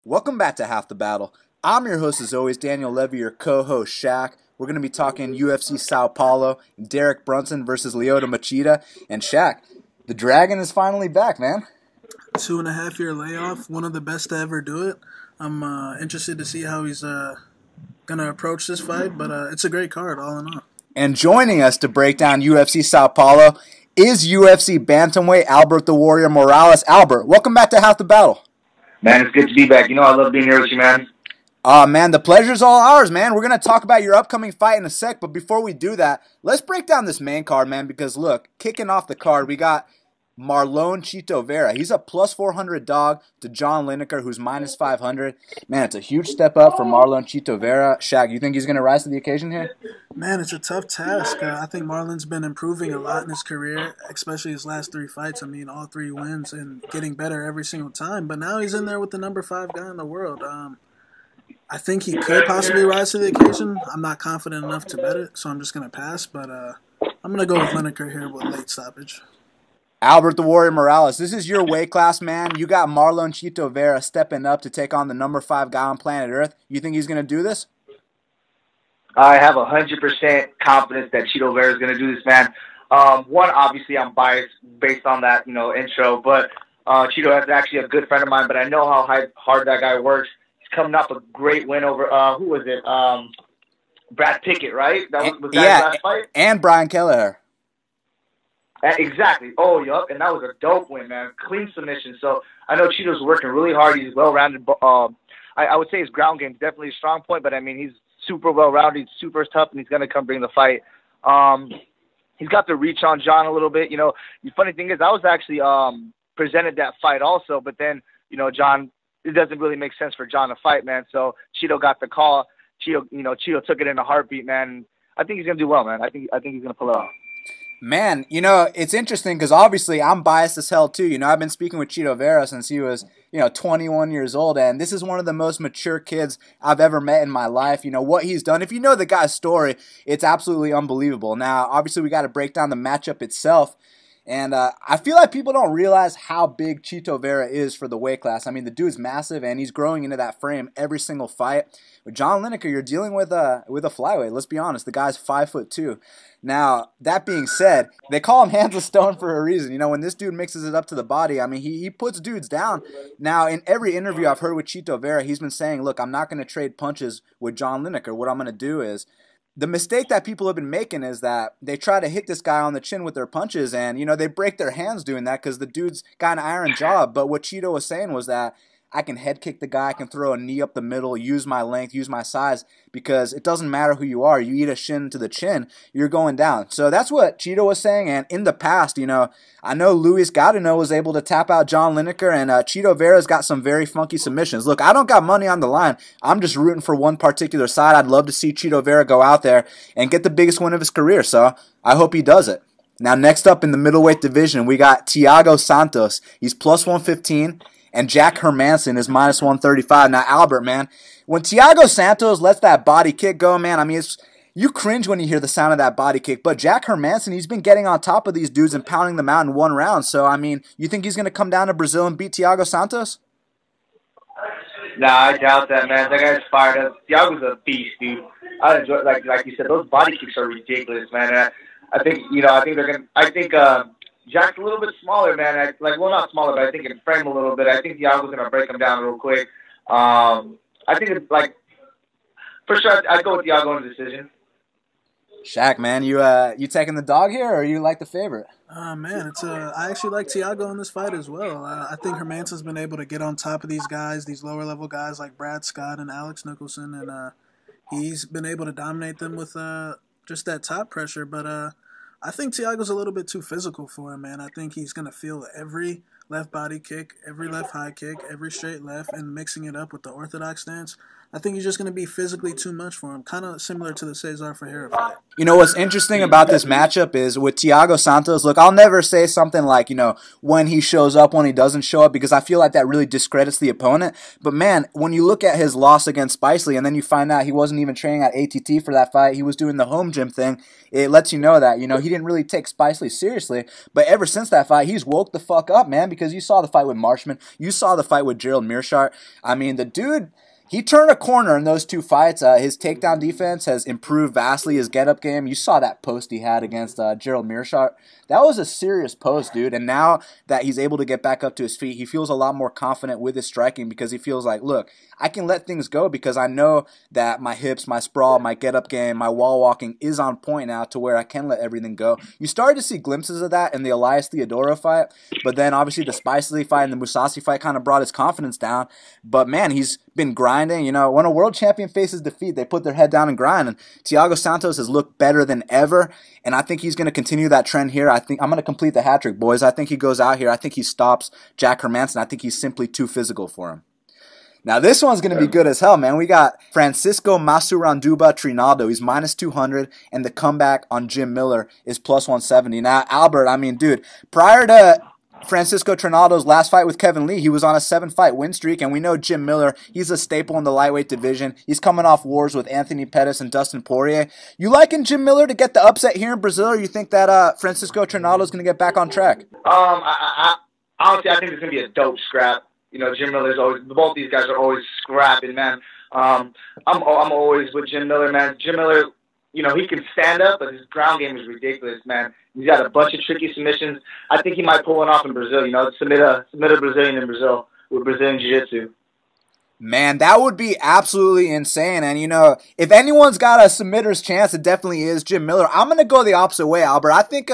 Welcome back to Half the Battle. I'm your host as always, Daniel Levi, your co-host Shaq. We're going to be talking UFC Sao Paulo, Derek Brunson versus Machida. And Shaq, the Dragon is finally back, man. 2.5 year layoff, one of the best to ever do it. I'm interested to see how he's going to approach this fight, but it's a great card all in all. And joining us to break down UFC Sao Paulo is UFC bantamweight Albert the Warrior Morales. Albert, welcome back to Half the Battle. Man, it's good to be back. You know I love being here with you, man. Man, the pleasure's all ours, man. We're going to talk about your upcoming fight in a sec, but before we do that, let's break down this main card, man, because look, kicking off the card, we got Marlon Chito Vera. He's a plus 400 dog to John Lineker, who's minus 500. Man, it's a huge step up for Marlon Chito Vera. Shaq, you think he's going to rise to the occasion here? Man, it's a tough task. I think Marlon's been improving a lot in his career, especially his last 3 fights. I mean, all 3 wins and getting better every single time. But now he's in there with the number 5 guy in the world. I think he could possibly rise to the occasion. I'm not confident enough to bet it, so I'm just going to pass. But I'm going to go with Lineker here with late stoppage. Albert the Warrior Morales, this is your weight class, man. You got Marlon Chito Vera stepping up to take on the number 5 guy on planet Earth. You think he's going to do this? I have 100% confidence that Chito Vera is going to do this, man. One, obviously, I'm biased based on that, intro, but Chito is actually a good friend of mine, but I know how hard that guy works. He's coming off a great win over, who was it? Brad Pickett, right? Was that his last fight? And Brian Kelleher. Exactly. Oh, yup. And that was a dope win, man. Clean submission. So I know Chito's working really hard. He's well-rounded. I would say his ground game is definitely a strong point, but, I mean, he's super well-rounded. He's super tough, and he's going to come bring the fight. He's got the reach on John a little bit. The funny thing is I was actually presented that fight also, but then, John, it doesn't really make sense for John to fight, man. So Chito got the call. Chito took it in a heartbeat, man. I think he's going to do well, man. I think he's going to pull it off. Man, it's interesting because obviously I'm biased as hell too. I've been speaking with Chito Vera since he was, 21 years old, and this is one of the most mature kids I've ever met in my life. What he's done. If you know the guy's story, it's absolutely unbelievable. Now, obviously, we got to break down the matchup itself. And I feel like people don't realize how big Chito Vera is for the weight class. I mean, the dude's massive, and he's growing into that frame every single fight. With John Lineker, you're dealing with a flyweight. Let's be honest, the guy's 5'2". Now, that being said, they call him hands of stone for a reason. When this dude mixes it up to the body, I mean, he puts dudes down. Now, in every interview I've heard with Chito Vera, he's been saying, look, I'm not going to trade punches with John Lineker. What I'm going to do is, the mistake that people have been making is that they try to hit this guy on the chin with their punches, and, they break their hands doing that because the dude's got an iron jaw. But what Chito was saying was that I can head kick the guy, I can throw a knee up the middle, use my length, use my size, because it doesn't matter who you are. You eat a shin to the chin, you're going down. So that's what Chito was saying, and in the past, I know Luis Gaudino was able to tap out John Lineker, and Chito Vera's got some very funky submissions. Look, I don't got money on the line. I'm just rooting for one particular side. I'd love to see Chito Vera go out there and get the biggest win of his career, so I hope he does it. Now, next up in the middleweight division, we got Thiago Santos. He's plus 115. And Jack Hermanson is minus 135. Now, Albert, man, when Thiago Santos lets that body kick go, man, I mean, you cringe when you hear the sound of that body kick. But Jack Hermanson, he's been getting on top of these dudes and pounding them out in one round. So, I mean, you think he's going to come down to Brazil and beat Thiago Santos? Nah, I doubt that, man. That guy's fired up. Thiago's a beast, dude. I enjoy, like you said, those body kicks are ridiculous, man. And I think Jack's a little bit smaller, man. Not smaller, but I think in frame a little bit. I think Thiago's going to break him down real quick. I think it's for sure, I'd go with Thiago in the decision. Shaq, man, you taking the dog here, or you like the favorite? Man, I actually like Thiago in this fight as well. I think Hermanson's been able to get on top of these guys, these lower-level guys like Brad Scott and Alex Nicholson, and he's been able to dominate them with just that top pressure, but I think Thiago's a little bit too physical for him, man. I think he's going to feel every left body kick, every left high kick, every straight left, and mixing it up with the orthodox stance. I think he's just going to be physically too much for him, kind of similar to the Cesar Ferreira fight. What's interesting about this matchup is with Thiago Santos, look, I'll never say something like, when he shows up, when he doesn't show up, because I feel like that really discredits the opponent. But, man, when you look at his loss against Spicely and then you find out he wasn't even training at ATT for that fight, he was doing the home gym thing, it lets you know that, he didn't really take Spicely seriously. But ever since that fight, he's woke the fuck up, man, because you saw the fight with Marshman. You saw the fight with Gerald Meerschaert. I mean, the dude, he turned a corner in those 2 fights. His takedown defense has improved vastly. His get-up game, you saw that post he had against Gerald Meerschaert. That was a serious post, dude. And now that he's able to get back up to his feet, he feels a lot more confident with his striking because he feels like, look, I can let things go because I know that my hips, my sprawl, my get-up game, my wall walking is on point now to where I can let everything go. You started to see glimpses of that in the Elias Theodoro fight, but then obviously the Spicy fight and the Mousasi fight kind of brought his confidence down. But, man, he's been grinding. You know, when a world champion faces defeat, they put their head down and grind. And Thiago Santos has looked better than ever, and I think he's going to continue that trend here. I think I'm going to complete the hat trick, boys. I think he goes out here. I think he stops Jack Hermansson. I think he's simply too physical for him. Now, this one's going to be good as hell, man. We got Francisco Masuranduba Trinaldo. He's minus 200, and the comeback on Jim Miller is plus 170. Now, Albert, I mean, dude, prior to Francisco Trinaldo's last fight with Kevin Lee, he was on a 7-fight win streak, and we know Jim Miller, he's a staple in the lightweight division. He's coming off wars with Anthony Pettis and Dustin Poirier. You liking Jim Miller to get the upset here in Brazil, or you think that Francisco Trinaldo's going to get back on track? Honestly, I think it's going to be a dope scrap. You know, Jim Miller's always, both these guys are always scrapping, man. I'm always with Jim Miller, man. Jim Miller, you know, he can stand up, but his ground game is ridiculous, man. He's got a bunch of tricky submissions. I think he might pull one off in Brazil, you know, submit a Brazilian in Brazil with Brazilian Jiu-Jitsu. Man, that would be absolutely insane. And, you know, if anyone's got a submitter's chance, it definitely is Jim Miller. I'm going to go the opposite way, Albert. I think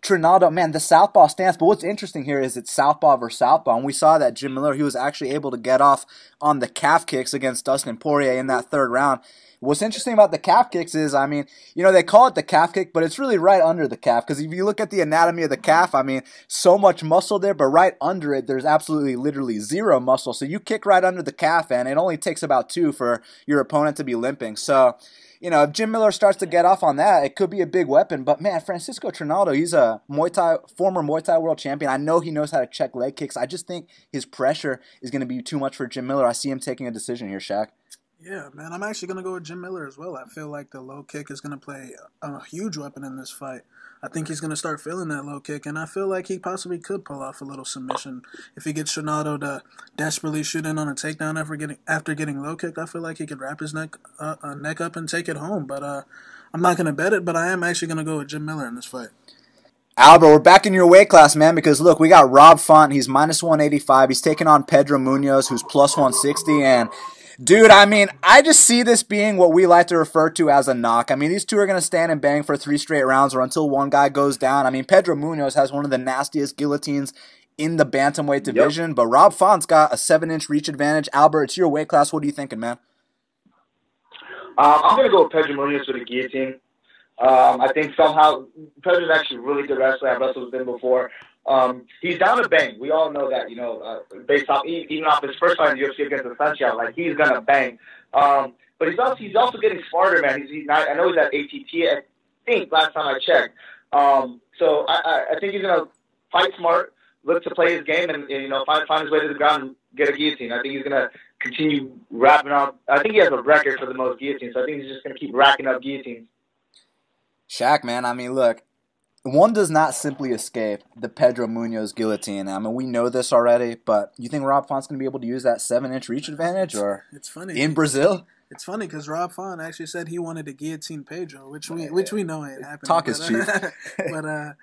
Trinaldo, man, the southpaw stance. But what's interesting here is it's southpaw versus southpaw. And we saw that Jim Miller, he was actually able to get off on the calf kicks against Dustin Poirier in that 3rd round. What's interesting about the calf kicks is, I mean, you know, they call it the calf kick, but it's really right under the calf. Because if you look at the anatomy of the calf, I mean, so much muscle there, but right under it, there's absolutely literally zero muscle. So you kick right under the calf, and it only takes about 2 for your opponent to be limping. So, you know, if Jim Miller starts to get off on that, it could be a big weapon. But, man, Francisco Trinaldo, he's a former Muay Thai world champion. I know he knows how to check leg kicks. I just think his pressure is going to be too much for Jim Miller. I see him taking a decision here, Shaq. Yeah, man, I'm actually going to go with Jim Miller as well. I feel like the low kick is going to play a huge weapon in this fight. I think he's going to start feeling that low kick, and I feel like he possibly could pull off a little submission. If he gets Trinaldo to desperately shoot in on a takedown after getting low kicked, I feel like he could wrap his neck up and take it home. But I'm not going to bet it, but I am actually going to go with Jim Miller in this fight. Albert, we're back in your weight class, man, because, look, we got Rob Font. He's minus 185. He's taking on Pedro Munoz, who's plus 160, and dude, I mean, I just see this being what we like to refer to as a knock. I mean, these two are going to stand and bang for 3 straight rounds or until one guy goes down. I mean, Pedro Munoz has one of the nastiest guillotines in the bantamweight division, but Rob Font's got a 7-inch reach advantage. Albert, it's your weight class. What are you thinking, man? I'm going to go with Pedro Munoz with a guillotine. I think somehow Pedro's actually a really good wrestler. I've wrestled with him before. He's down to bang. We all know that, you know, based off even off his first fight in the UFC against the Sunshine, like he's gonna bang. But he's also getting smarter, man. I know he's at ATT. I think last time I checked. So I think he's gonna fight smart, look to play his game, and you know find his way to the ground and get a guillotine. I think he's gonna continue wrapping up. I think he has a record for the most guillotines. So I think he's just gonna keep racking up guillotines. Shaq, man, I mean, look, one does not simply escape the Pedro Munoz guillotine. I mean, we know this already, but you think Rob Font's going to be able to use that 7-inch reach advantage or it's funny in Brazil? It's funny because Rob Font actually said he wanted to guillotine Pedro, which we know ain't happening. Talk is cheap. But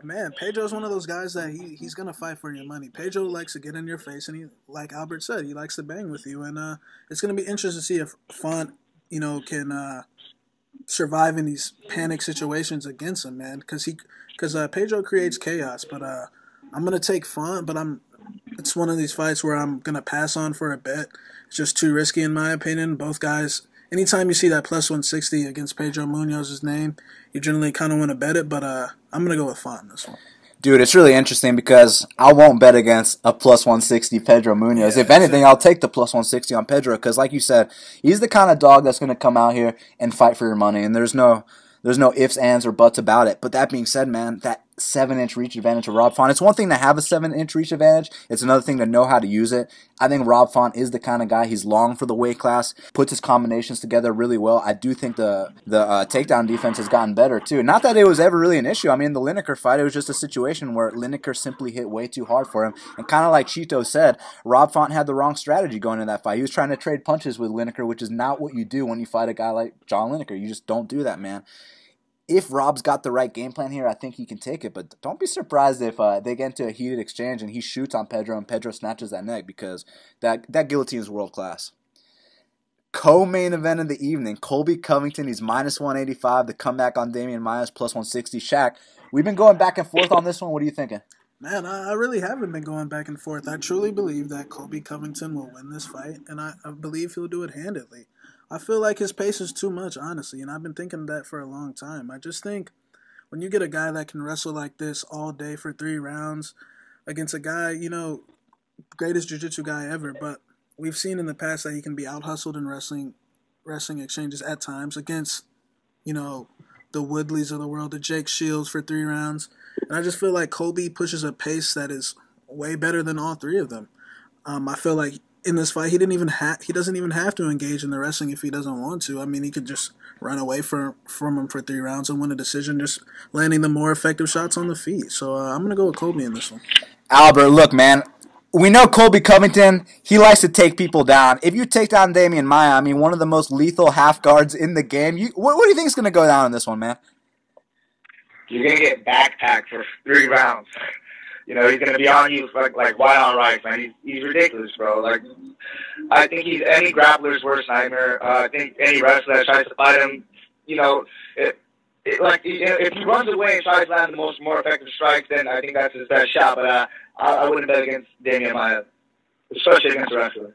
man, Pedro's one of those guys that he's gonna fight for your money. Pedro likes to get in your face, and he, like Albert said, he likes to bang with you. And it's gonna be interesting to see if Font, you know, can survive in these panic situations against him, man. Because Pedro creates chaos. But I'm gonna take Font, but it's one of these fights where I'm gonna pass on for a bet. It's just too risky in my opinion. Both guys. Anytime you see that plus 160 against Pedro Munoz's name, you generally kind of want to bet it, but I'm going to go with Font in this one. Dude, it's really interesting because I won't bet against a plus 160 Pedro Munoz. Yeah, if anything, I'll take the plus 160 on Pedro because, like you said, he's the kind of dog that's going to come out here and fight for your money, and there's no ifs, ands, or buts about it. But that being said, man, that 7-inch reach advantage to Rob Font. It's one thing to have a 7-inch reach advantage. It's another thing to know how to use it. I think Rob Font is the kind of guy. He's long for the weight class, puts his combinations together really well. I do think the takedown defense has gotten better too. Not that it was ever really an issue. I mean, the Lineker fight, it was just a situation where Lineker simply hit way too hard for him. And kind of like Chito said, Rob Font had the wrong strategy going into that fight. He was trying to trade punches with Lineker, which is not what you do when you fight a guy like John Lineker. You just don't do that, man. If Rob's got the right game plan here, I think he can take it. But don't be surprised if they get into a heated exchange and he shoots on Pedro and Pedro snatches that neck, because that guillotine is world class. Co-main event of the evening, Colby Covington, he's minus 185. The comeback on Damian Maia's plus 160. Shaq, we've been going back and forth on this one. What are you thinking? Man, I really haven't been going back and forth. I truly believe that Colby Covington will win this fight, and I believe he'll do it handedly. I feel like his pace is too much, honestly, and I've been thinking that for a long time. I just think when you get a guy that can wrestle like this all day for 3 rounds against a guy, greatest jiu-jitsu guy ever, but we've seen in the past that he can be out-hustled in wrestling exchanges at times against, the Woodleys of the world, the Jake Shields for 3 rounds. And I just feel like Colby pushes a pace that is way better than all 3 of them. I feel like in this fight, he doesn't even have to engage in the wrestling if he doesn't want to. I mean, he could just run away from him for 3 rounds and win a decision, just landing the more effective shots on the feet. So I'm going to go with Colby in this one. Albert, look, man, we know Colby Covington, he likes to take people down. If you take down Damian Maia, I mean, one of the most lethal half guards in the game, what do you think is going to go down in this one, man? You're going to get backpacked for 3 rounds. He's going to be on you like white on rice, man. He's ridiculous, bro. Like, I think he's any grappler's worst nightmare. I think any wrestler that tries to fight him, if he runs away and tries to land the more effective strikes, then I think that's his best shot. But I wouldn't bet against Damian Maia, especially against a wrestler.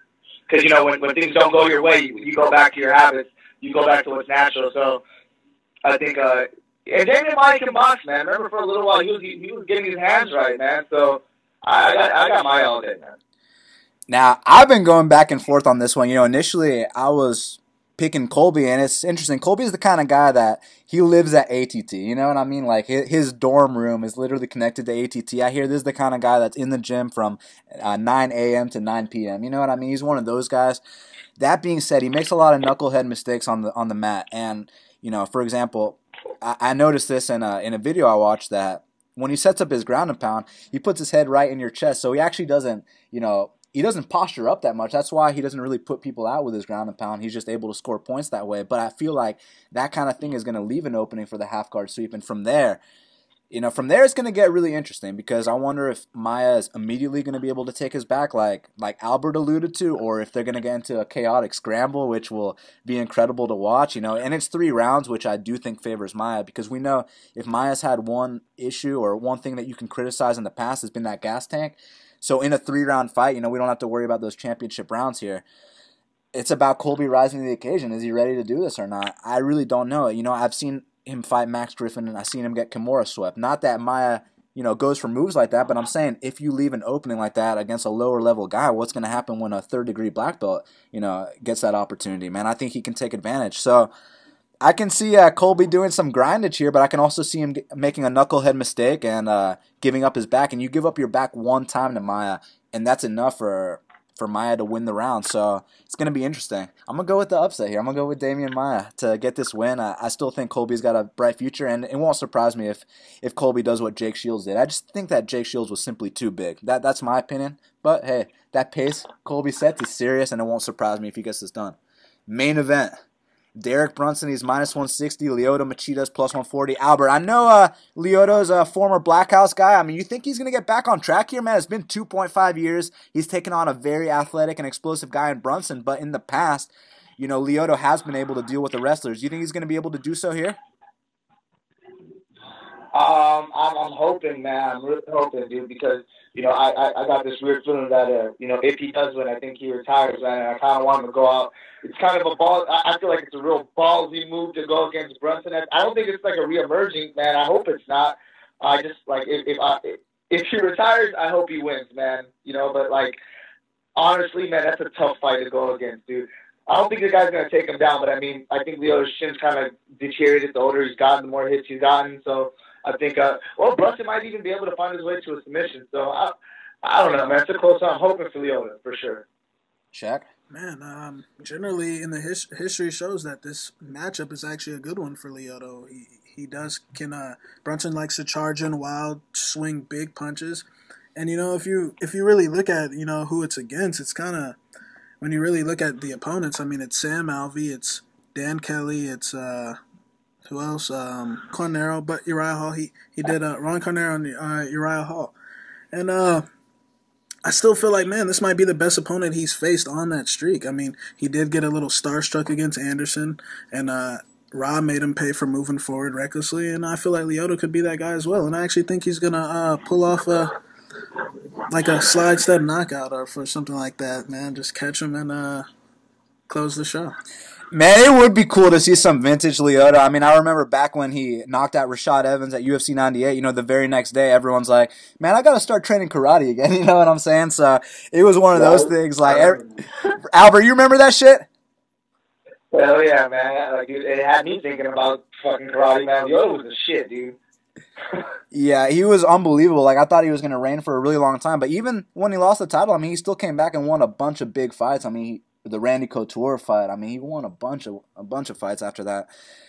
Because, when things don't go your way, you go back to your habits. You go back to what's natural. So I think and Damian Maia can box, man. Remember, for a little while, he was getting his hands right, man. So I got Maia all day, man. Now, I've been going back and forth on this one. Initially, I was picking Colby, and it's interesting. Colby's the kind of guy that he lives at ATT. You know what I mean? Like, his dorm room is literally connected to ATT. I hear this is the kind of guy that's in the gym from 9 a.m. to 9 p.m. You know what I mean? He's one of those guys. That being said, he makes a lot of knucklehead mistakes on the mat. And, for example, I noticed this in a video I watched, that when he sets up his ground and pound, he puts his head right in your chest. So he actually doesn't, he doesn't posture up that much. That's why he doesn't really put people out with his ground and pound. He's just able to score points that way. But I feel like that kind of thing is going to leave an opening for the half guard sweep. And from there, it's going to get really interesting, because I wonder if Maia is immediately going to be able to take his back like Albert alluded to, or if they're going to get into a chaotic scramble, which will be incredible to watch, And it's 3 rounds, which I do think favors Maia, because we know if Maia's had one issue or one thing that you can criticize in the past has been that gas tank. So in a 3-round fight, we don't have to worry about those championship rounds here. It's about Colby rising to the occasion. Is he ready to do this or not? I really don't know. I've seen him fight Max Griffin, and I've seen him get Kimura swept. Not that Maia, goes for moves like that, but I'm saying if you leave an opening like that against a lower level guy, what's going to happen when a 3rd-degree black belt, gets that opportunity, man? I think he can take advantage. So I can see Colby doing some grindage here, but I can also see him making a knucklehead mistake and giving up his back. And you give up your back one time to Maia, and that's enough for Maia to win the round. So it's going to be interesting. I'm going to go with the upset here. I'm going to go with Damian Maia to get this win. I still think Colby's got a bright future, and it won't surprise me if Colby does what Jake Shields did. I just think that Jake Shields was simply too big. That's my opinion. But, hey, that pace Colby sets is serious, and it won't surprise me if he gets this done. Main event. Derek Brunson, he's minus 160. Lyoto Machida's plus 140. Albert, I know Lyoto's a former Black House guy. I mean, you think he's going to get back on track here, man? It's been 2.5 years. He's taken on a very athletic and explosive guy in Brunson, but in the past, Lyoto has been able to deal with the wrestlers. Do you think he's going to be able to do so here? I'm hoping, man. I'm really hoping, dude, because, I got this weird feeling that, if he does win, I think he retires, man, and I kind of want him to go out. It's kind of I feel like it's a real ballsy move to go against Brunson. I don't think it's like a re-emerging, man. I hope it's not. I just, like, if he retires, I hope he wins, man. But, like, honestly, man, that's a tough fight to go against, dude. I don't think the guy's going to take him down, but, I mean, I think Leo's shin's kind of deteriorated the older he's gotten, the more hits he's gotten. So I think, Brunson might even be able to find his way to a submission. So I don't know, man. It's a close one. I'm hoping for Lyoto for sure. Shaq? Man, generally in the history shows that this matchup is actually a good one for Lyoto. Brunson likes to charge in wild, swing big punches. And, if you really look at, who it's against, it's kind of, when you really look at the opponents, I mean, it's Sam Alvey, it's Dan Kelly, it's, who else? Cornero, but Uriah Hall. He did Ron Cornero and Uriah Hall. And I still feel like, man, this might be the best opponent he's faced on that streak. I mean, he did get a little starstruck against Anderson, and Ra made him pay for moving forward recklessly, and I feel like Lyoto could be that guy as well. And I actually think he's going to pull off a slide step knockout or for something like that, man. Just catch him and close the show. Man, it would be cool to see some vintage Lyoto. I mean, I remember back when he knocked out Rashad Evans at UFC 98, the very next day, everyone's like, man, I got to start training karate again, you know what I'm saying? So it was one of those things like, Albert, you remember that shit? Hell yeah, man. Like, it had me thinking about fucking karate, man. Lyoto was the shit, dude. Yeah, he was unbelievable. Like, I thought he was going to reign for a really long time. But even when he lost the title, I mean, he still came back and won a bunch of big fights. I mean, the Randy Couture fight. I mean, he won a bunch of fights after that.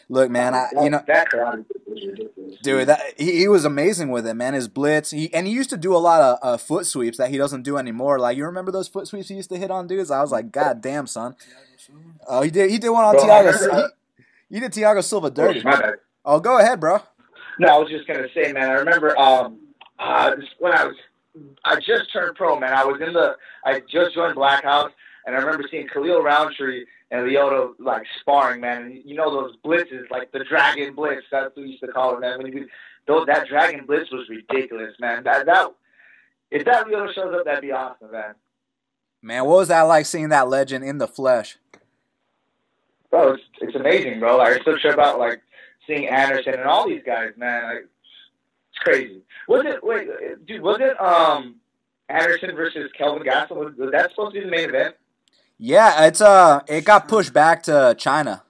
Look, man, that karate was ridiculous. Dude, he was amazing with it, man. His blitz, he used to do a lot of foot sweeps that he doesn't do anymore. Like, you remember those foot sweeps he used to hit on dudes? I was like, God damn, son. Oh, he did one on Thiago. He did Thiago Silva dirty. Oh, go ahead, bro. No, I was just gonna say, man. I remember when I just turned pro, man. I just joined Black House. And I remember seeing Khalil Roundtree and Lyoto, like, sparring, man. And you know those blitzes, like the Dragon Blitz. That's what we used to call it, man. That Dragon Blitz was ridiculous, man. If that Lyoto shows up, that'd be awesome, man. Man, what was that like seeing that legend in the flesh? Bro, it's amazing, bro. Like, I still trip out, like, seeing Anderson and all these guys, man. Like, it's crazy. Was it Anderson versus Kelvin Gastelum? Was that supposed to be the main event? Yeah, it got pushed back to China.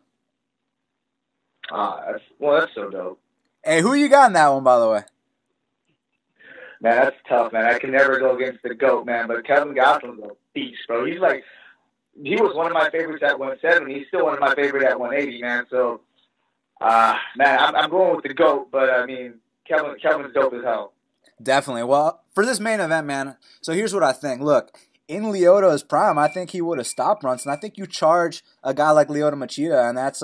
That's so dope. Hey, who you got in that one, by the way? Man, that's tough, man. I can never go against the GOAT, man. But Kevin Gastelum's a beast, bro. He was one of my favorites at 170. He's still one of my favorites at 180, man. So, man, I'm going with the GOAT. But I mean, Kevin's dope as hell. Definitely. Well, for this main event, man. So here's what I think. Look. In Lyoto's prime, I think he would have stopped Brunson. I think you charge a guy like Lyoto Machida, and that's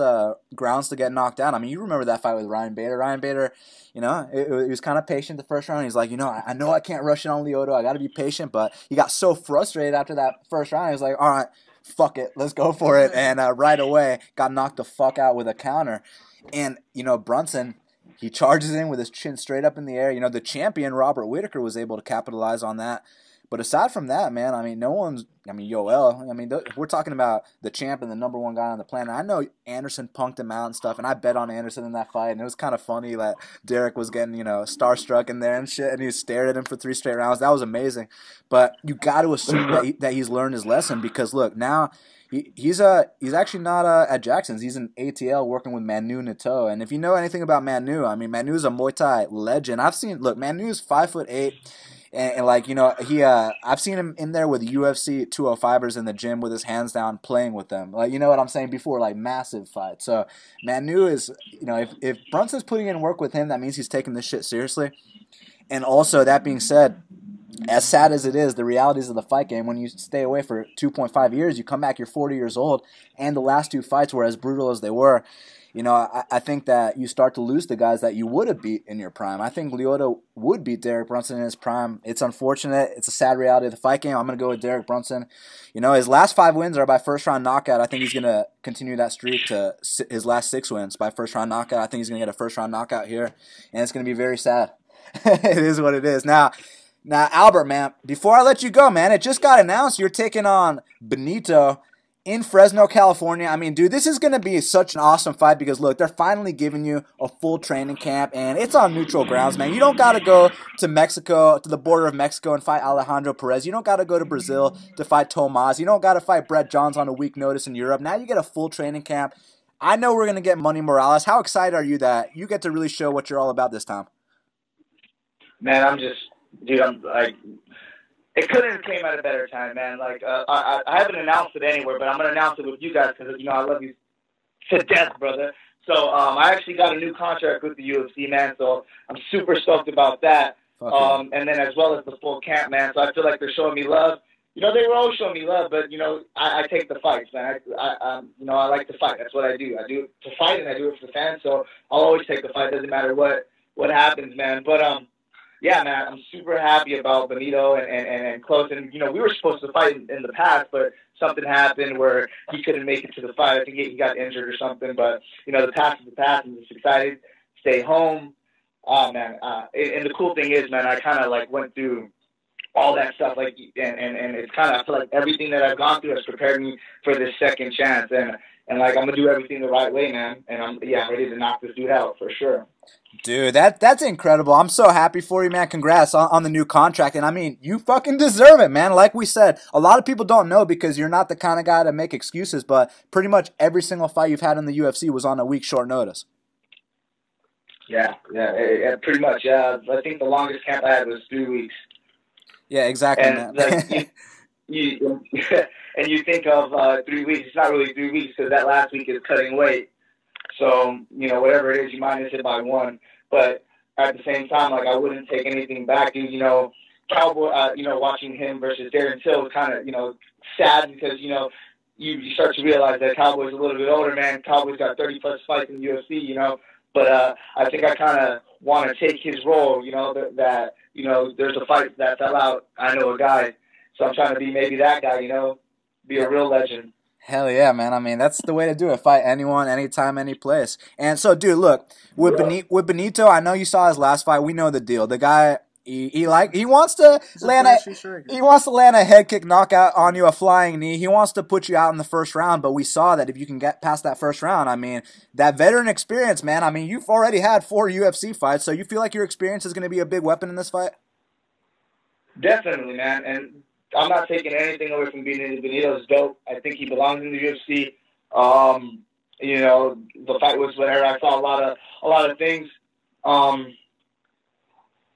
grounds to get knocked out. I mean, you remember that fight with Ryan Bader. Ryan Bader, he was kind of patient the first round. He's like, I know I can't rush it on Lyoto. I got to be patient. But he got so frustrated after that first round. He was like, all right, fuck it. Let's go for it. And right away, got knocked the fuck out with a counter. And, Brunson, he charges in with his chin straight up in the air. The champion, Robert Whittaker, was able to capitalize on that. But aside from that, man, I mean, Yoel, we're talking about the champ and the number one guy on the planet. I know Anderson punked him out and stuff, and I bet on Anderson in that fight, and it was kind of funny that Derek was getting, starstruck in there and shit, and he stared at him for 3 straight rounds. That was amazing. But you got to assume that he's learned his lesson because, look, now he's actually not at Jackson's. He's in ATL working with Manu Nato. And if you know anything about Manu, I mean, Manu's a Muay Thai legend. Manu's 5'8". And I've seen him in there with UFC 205ers in the gym with his hands down playing with them. Like, you know what I'm saying before, like massive fights. So Manu is, if Brunson's putting in work with him, that means he's taking this shit seriously. And also, that being said, as sad as it is, the realities of the fight game, when you stay away for 2.5 years, you come back, you're 40 years old, and the last 2 fights were as brutal as they were. I think that you start to lose the guys that you would have beat in your prime. I think Lyoto would beat Derek Brunson in his prime. It's unfortunate. It's a sad reality of the fight game. I'm going to go with Derek Brunson. His last 5 wins are by first-round knockout. I think he's going to continue that streak to his last 6 wins by first-round knockout. I think he's going to get a first-round knockout here, and it's going to be very sad. It is what it is. Now, Albert, man, before I let you go, man, it just got announced you're taking on Benito in Fresno, California. I mean, dude, this is going to be such an awesome fight because, look, they're finally giving you a full training camp, and it's on neutral grounds, man. You don't got to go to Mexico, to the border of Mexico, and fight Alejandro Perez. You don't got to go to Brazil to fight Tomas. You don't got to fight Brett Johns on a week notice in Europe. Now you get a full training camp. I know we're going to get Money Morales. How excited are you that you get to really show what you're all about this time? Man, I'm just, dude, I'm like, it couldn't have came at a better time, man. Like, I haven't announced it anywhere, but I'm going to announce it with you guys because, you know, I love you to death, brother. So I actually got a new contract with the UFC, man, so I'm super stoked about that. And then as well as the full camp, man, so I feel like they're showing me love. You know, they were always showing me love, but, you know, I take the fights, man. You know, I like to fight. That's what I do. I do it to fight, and I do it for the fans, so I'll always take the fight. Doesn't matter what happens, man. But, yeah, man, I'm super happy about Benito and Close. And, you know, we were supposed to fight in the past, but something happened where he couldn't make it to the fight. I think he got injured or something. But, you know, the past is the past. I'm just excited. Stay home. Oh, man. And the cool thing is, man, I kind of, like, went through all that stuff, like, and it's kind of, I feel like everything that I've gone through has prepared me for this second chance. And like, I'm going to do everything the right way, man. And I'm ready to knock this dude out for sure. Dude, that's incredible. I'm so happy for you, man. Congrats on the new contract. And I mean, you fucking deserve it, man. Like we said, a lot of people don't know because you're not the kind of guy to make excuses, but pretty much every single fight you've had in the UFC was on a week's short notice. Yeah, pretty much. Yeah, I think the longest camp I had was 3 weeks. Yeah, exactly, and, man. Like, and you think of 3 weeks. It's not really 3 weeks because that last week is cutting weight. So, you know, whatever it is, you minus it by 1. But at the same time, like, I wouldn't take anything back. You know, Cowboy, you know, watching him versus Darren Till was kind of, you know, sad because, you know, you start to realize that Cowboy's a little bit older, man. Cowboy's got 30-plus fights in the UFC, you know. But I think I kind of want to take his role, you know, that, you know, there's a fight that fell out. I know a guy. So I'm trying to be maybe that guy, you know, be a real legend. Hell yeah, man. I mean, that's the way to do it. Fight anyone, anytime, any place. And so, dude, look, with Benito, I know you saw his last fight. We know the deal. The guy, he wants to land a head kick knockout on you, a flying knee. He wants to put you out in the first round, but we saw that if you can get past that first round, I mean, that veteran experience, man. I mean, you've already had 4 UFC fights, so you feel like your experience is going to be a big weapon in this fight? Definitely, man. And I'm not taking anything away from Benito. Benito's dope. I think he belongs in the UFC. You know, the fight was whatever. I saw a lot of things.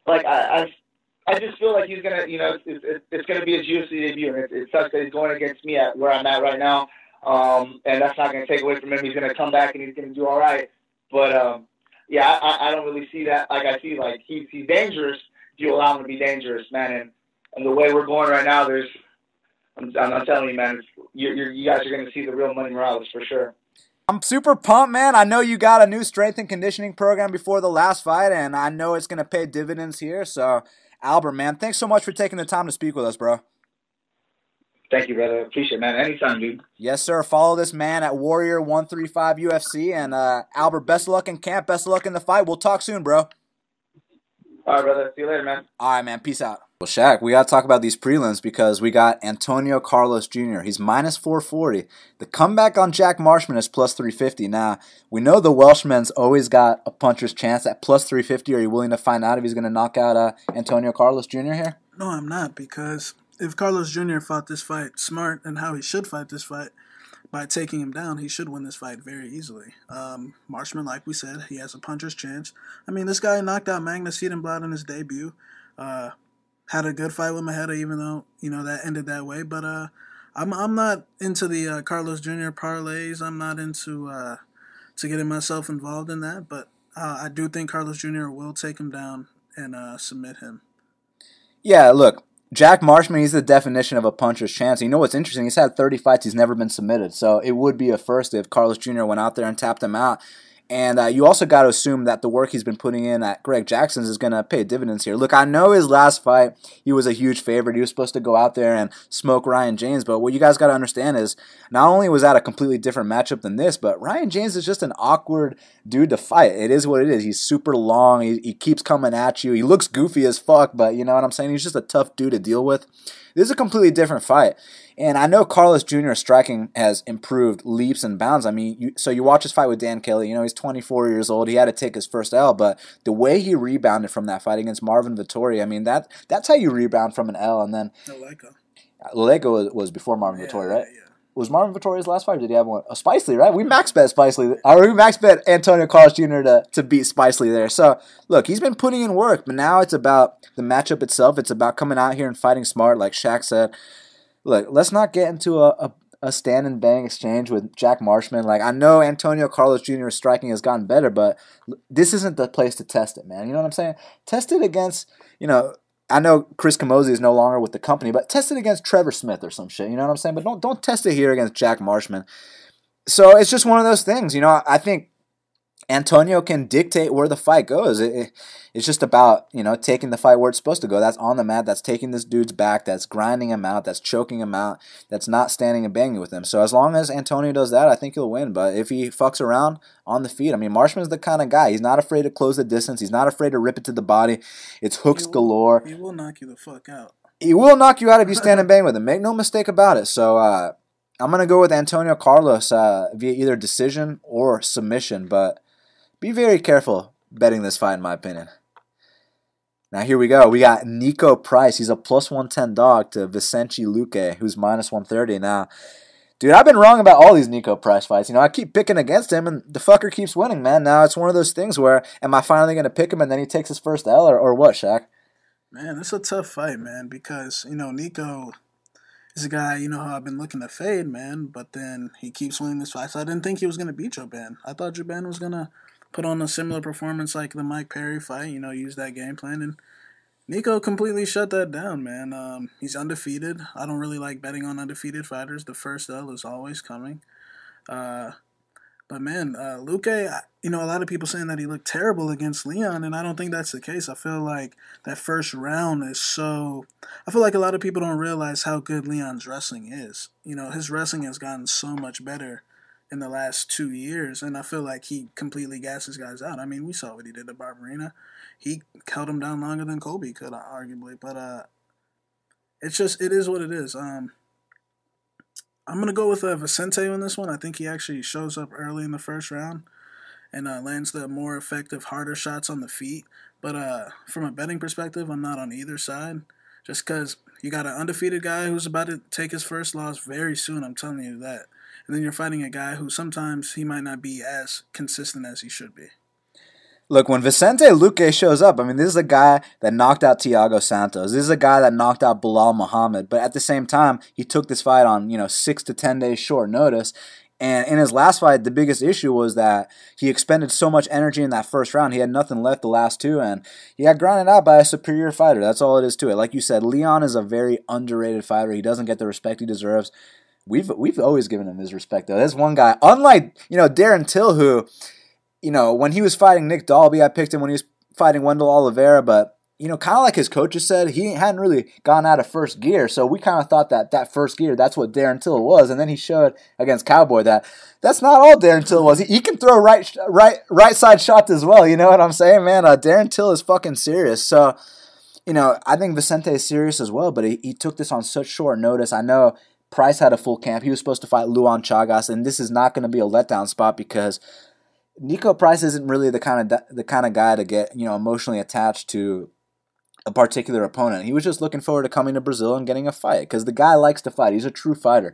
Like I just feel like he's gonna, you know, it's gonna be his UFC debut, and it sucks that he's going against me at where I'm at right now. And that's not gonna take away from him. He's gonna come back and he's gonna do all right. But yeah, I don't really see that. Like I see, like he's dangerous. You allow him to be dangerous, man. And the way we're going right now, I'm telling you, man, you guys are going to see the real Money Morales for sure. I'm super pumped, man. I know you got a new strength and conditioning program before the last fight, and I know it's going to pay dividends here. So, Albert, man, thanks so much for taking the time to speak with us, bro. Thank you, brother. Appreciate it, man. Anytime, dude. Yes, sir. Follow this man at Warrior135 UFC. And, Albert, best of luck in camp. Best of luck in the fight. We'll talk soon, bro. All right, brother. See you later, man. All right, man. Peace out. Well, Shaq, we got to talk about these prelims because we got Antonio Carlos Jr. He's minus 440. The comeback on Jack Marshman is plus 350. Now, we know the Welshman's always got a puncher's chance at plus 350. Are you willing to find out if he's going to knock out Antonio Carlos Jr. here? No, I'm not, because if Carlos Jr. fought this fight smart and how he should fight this fight, by taking him down, he should win this fight very easily. Marshman, like we said, he has a puncher's chance. I mean, this guy knocked out Magnus Siedenblad in his debut. Had a good fight with Machida, even though, you know, that ended that way. But I'm not into the Carlos Jr. parlays. I'm not into to getting myself involved in that. But I do think Carlos Jr. will take him down and submit him. Yeah, look, Jack Marshman, he's the definition of a puncher's chance. You know what's interesting? He's had 30 fights. He's never been submitted. So it would be a first if Carlos Jr. went out there and tapped him out. And you also got to assume that the work he's been putting in at Greg Jackson's is going to pay dividends here. Look, I know his last fight, he was a huge favorite. He was supposed to go out there and smoke Ryan James. But what you guys got to understand is not only was that a completely different matchup than this, but Ryan James is just an awkward dude to fight. It is what it is. He's super long. He keeps coming at you. He looks goofy as fuck, but you know what I'm saying? He's just a tough dude to deal with. This is a completely different fight. And I know Carlos Jr.'s striking has improved leaps and bounds. I mean, so you watch his fight with Dan Kelly. You know, he's 24 years old. He had to take his first L, but the way he rebounded from that fight against Marvin Vettori, I mean, that's how you rebound from an L. And then Leleko was before Marvin Vettori, right? Yeah. Was Marvin Vettoria's last fight? Or did he have one? Oh, Spicely, right? We max bet Spicely. We max bet Antonio Carlos Jr. to beat Spicely there. So look, he's been putting in work, but now it's about the matchup itself. It's about coming out here and fighting smart, like Shaq said. Look, let's not get into a stand and bang exchange with Jack Marshman. Like, I know Antonio Carlos Jr.'s striking has gotten better, but this isn't the place to test it, man. You know what I'm saying? Test it against, I know Chris Camozzi is no longer with the company, but test it against Trevor Smith or some shit. You know what I'm saying? But don't test it here against Jack Marshman. So it's just one of those things. I think Antonio can dictate where the fight goes. It's just about, taking the fight where it's supposed to go. That's on the mat. That's taking this dude's back. That's grinding him out. That's choking him out. That's not standing and banging with him. So as long as Antonio does that, I think he'll win. But if he fucks around on the feet, Marshman's the kind of guy. He's not afraid to close the distance. He's not afraid to rip it to the body. It's hooks galore. He will knock you the fuck out. He will knock you out if you stand and bang with him. Make no mistake about it. So I'm going to go with Antonio Carlos via either decision or submission. But be very careful betting this fight, in my opinion. Now, here we go. We got Nico Price. He's a plus 110 dog to Vicente Luque, who's minus 130. Now, dude, I've been wrong about all these Nico Price fights. I keep picking against him, and the fucker keeps winning, man. Now, it's one of those things where, am I finally going to pick him, and then he takes his first L, or what, Shaq? Man, it's a tough fight, man, because, Nico is a guy, how I've been looking to fade, man, but then he keeps winning this fight. So I didn't think he was going to beat Joban. I thought Joban was going to put on a similar performance like the Mike Perry fight, use that game plan. And Nico completely shut that down, man. He's undefeated. I don't really like betting on undefeated fighters. The first L is always coming. But, man, Luque, a lot of people saying that he looked terrible against Leon, and I don't think that's the case. I feel like that first round is so... I feel like a lot of people don't realize how good Leon's wrestling is. His wrestling has gotten so much better in the last 2 years, and I feel like he completely gasses guys out. We saw what he did to Barberina. He held him down longer than Colby could, arguably, but it is what it is. I'm going to go with Vicente on this one. I think he actually shows up early in the first round and lands the more effective, harder shots on the feet, but from a betting perspective, I'm not on either side, just because you got an undefeated guy who's about to take his first loss very soon, I'm telling you that. And then you're fighting a guy who sometimes he might not be as consistent as he should be. Look, when Vicente Luque shows up, this is a guy that knocked out Thiago Santos. This is a guy that knocked out Bilal Muhammad. But at the same time, he took this fight on, 6 to 10 days short notice. And in his last fight, the biggest issue was that he expended so much energy in that first round. He had nothing left the last two, and he got grounded out by a superior fighter. That's all it is to it. Like you said, Leon is a very underrated fighter. He doesn't get the respect he deserves. We've always given him his respect, though. There's one guy, unlike, Darren Till, who, when he was fighting Nick Dalby, I picked him when he was fighting Wendell Oliveira, but, kind of like his coaches said, he hadn't really gone out of first gear, so we kind of thought that first gear, that's what Darren Till was, and then he showed against Cowboy that's not all Darren Till was. He can throw right side shots as well, you know what I'm saying, man? Darren Till is fucking serious, so, I think Vicente is serious as well, but he took this on such short notice. I know Price had a full camp. He was supposed to fight Luan Chagas, and this is not going to be a letdown spot because Nico Price isn't really the kind of guy to get emotionally attached to a particular opponent. He was just looking forward to coming to Brazil and getting a fight because the guy likes to fight. He's a true fighter.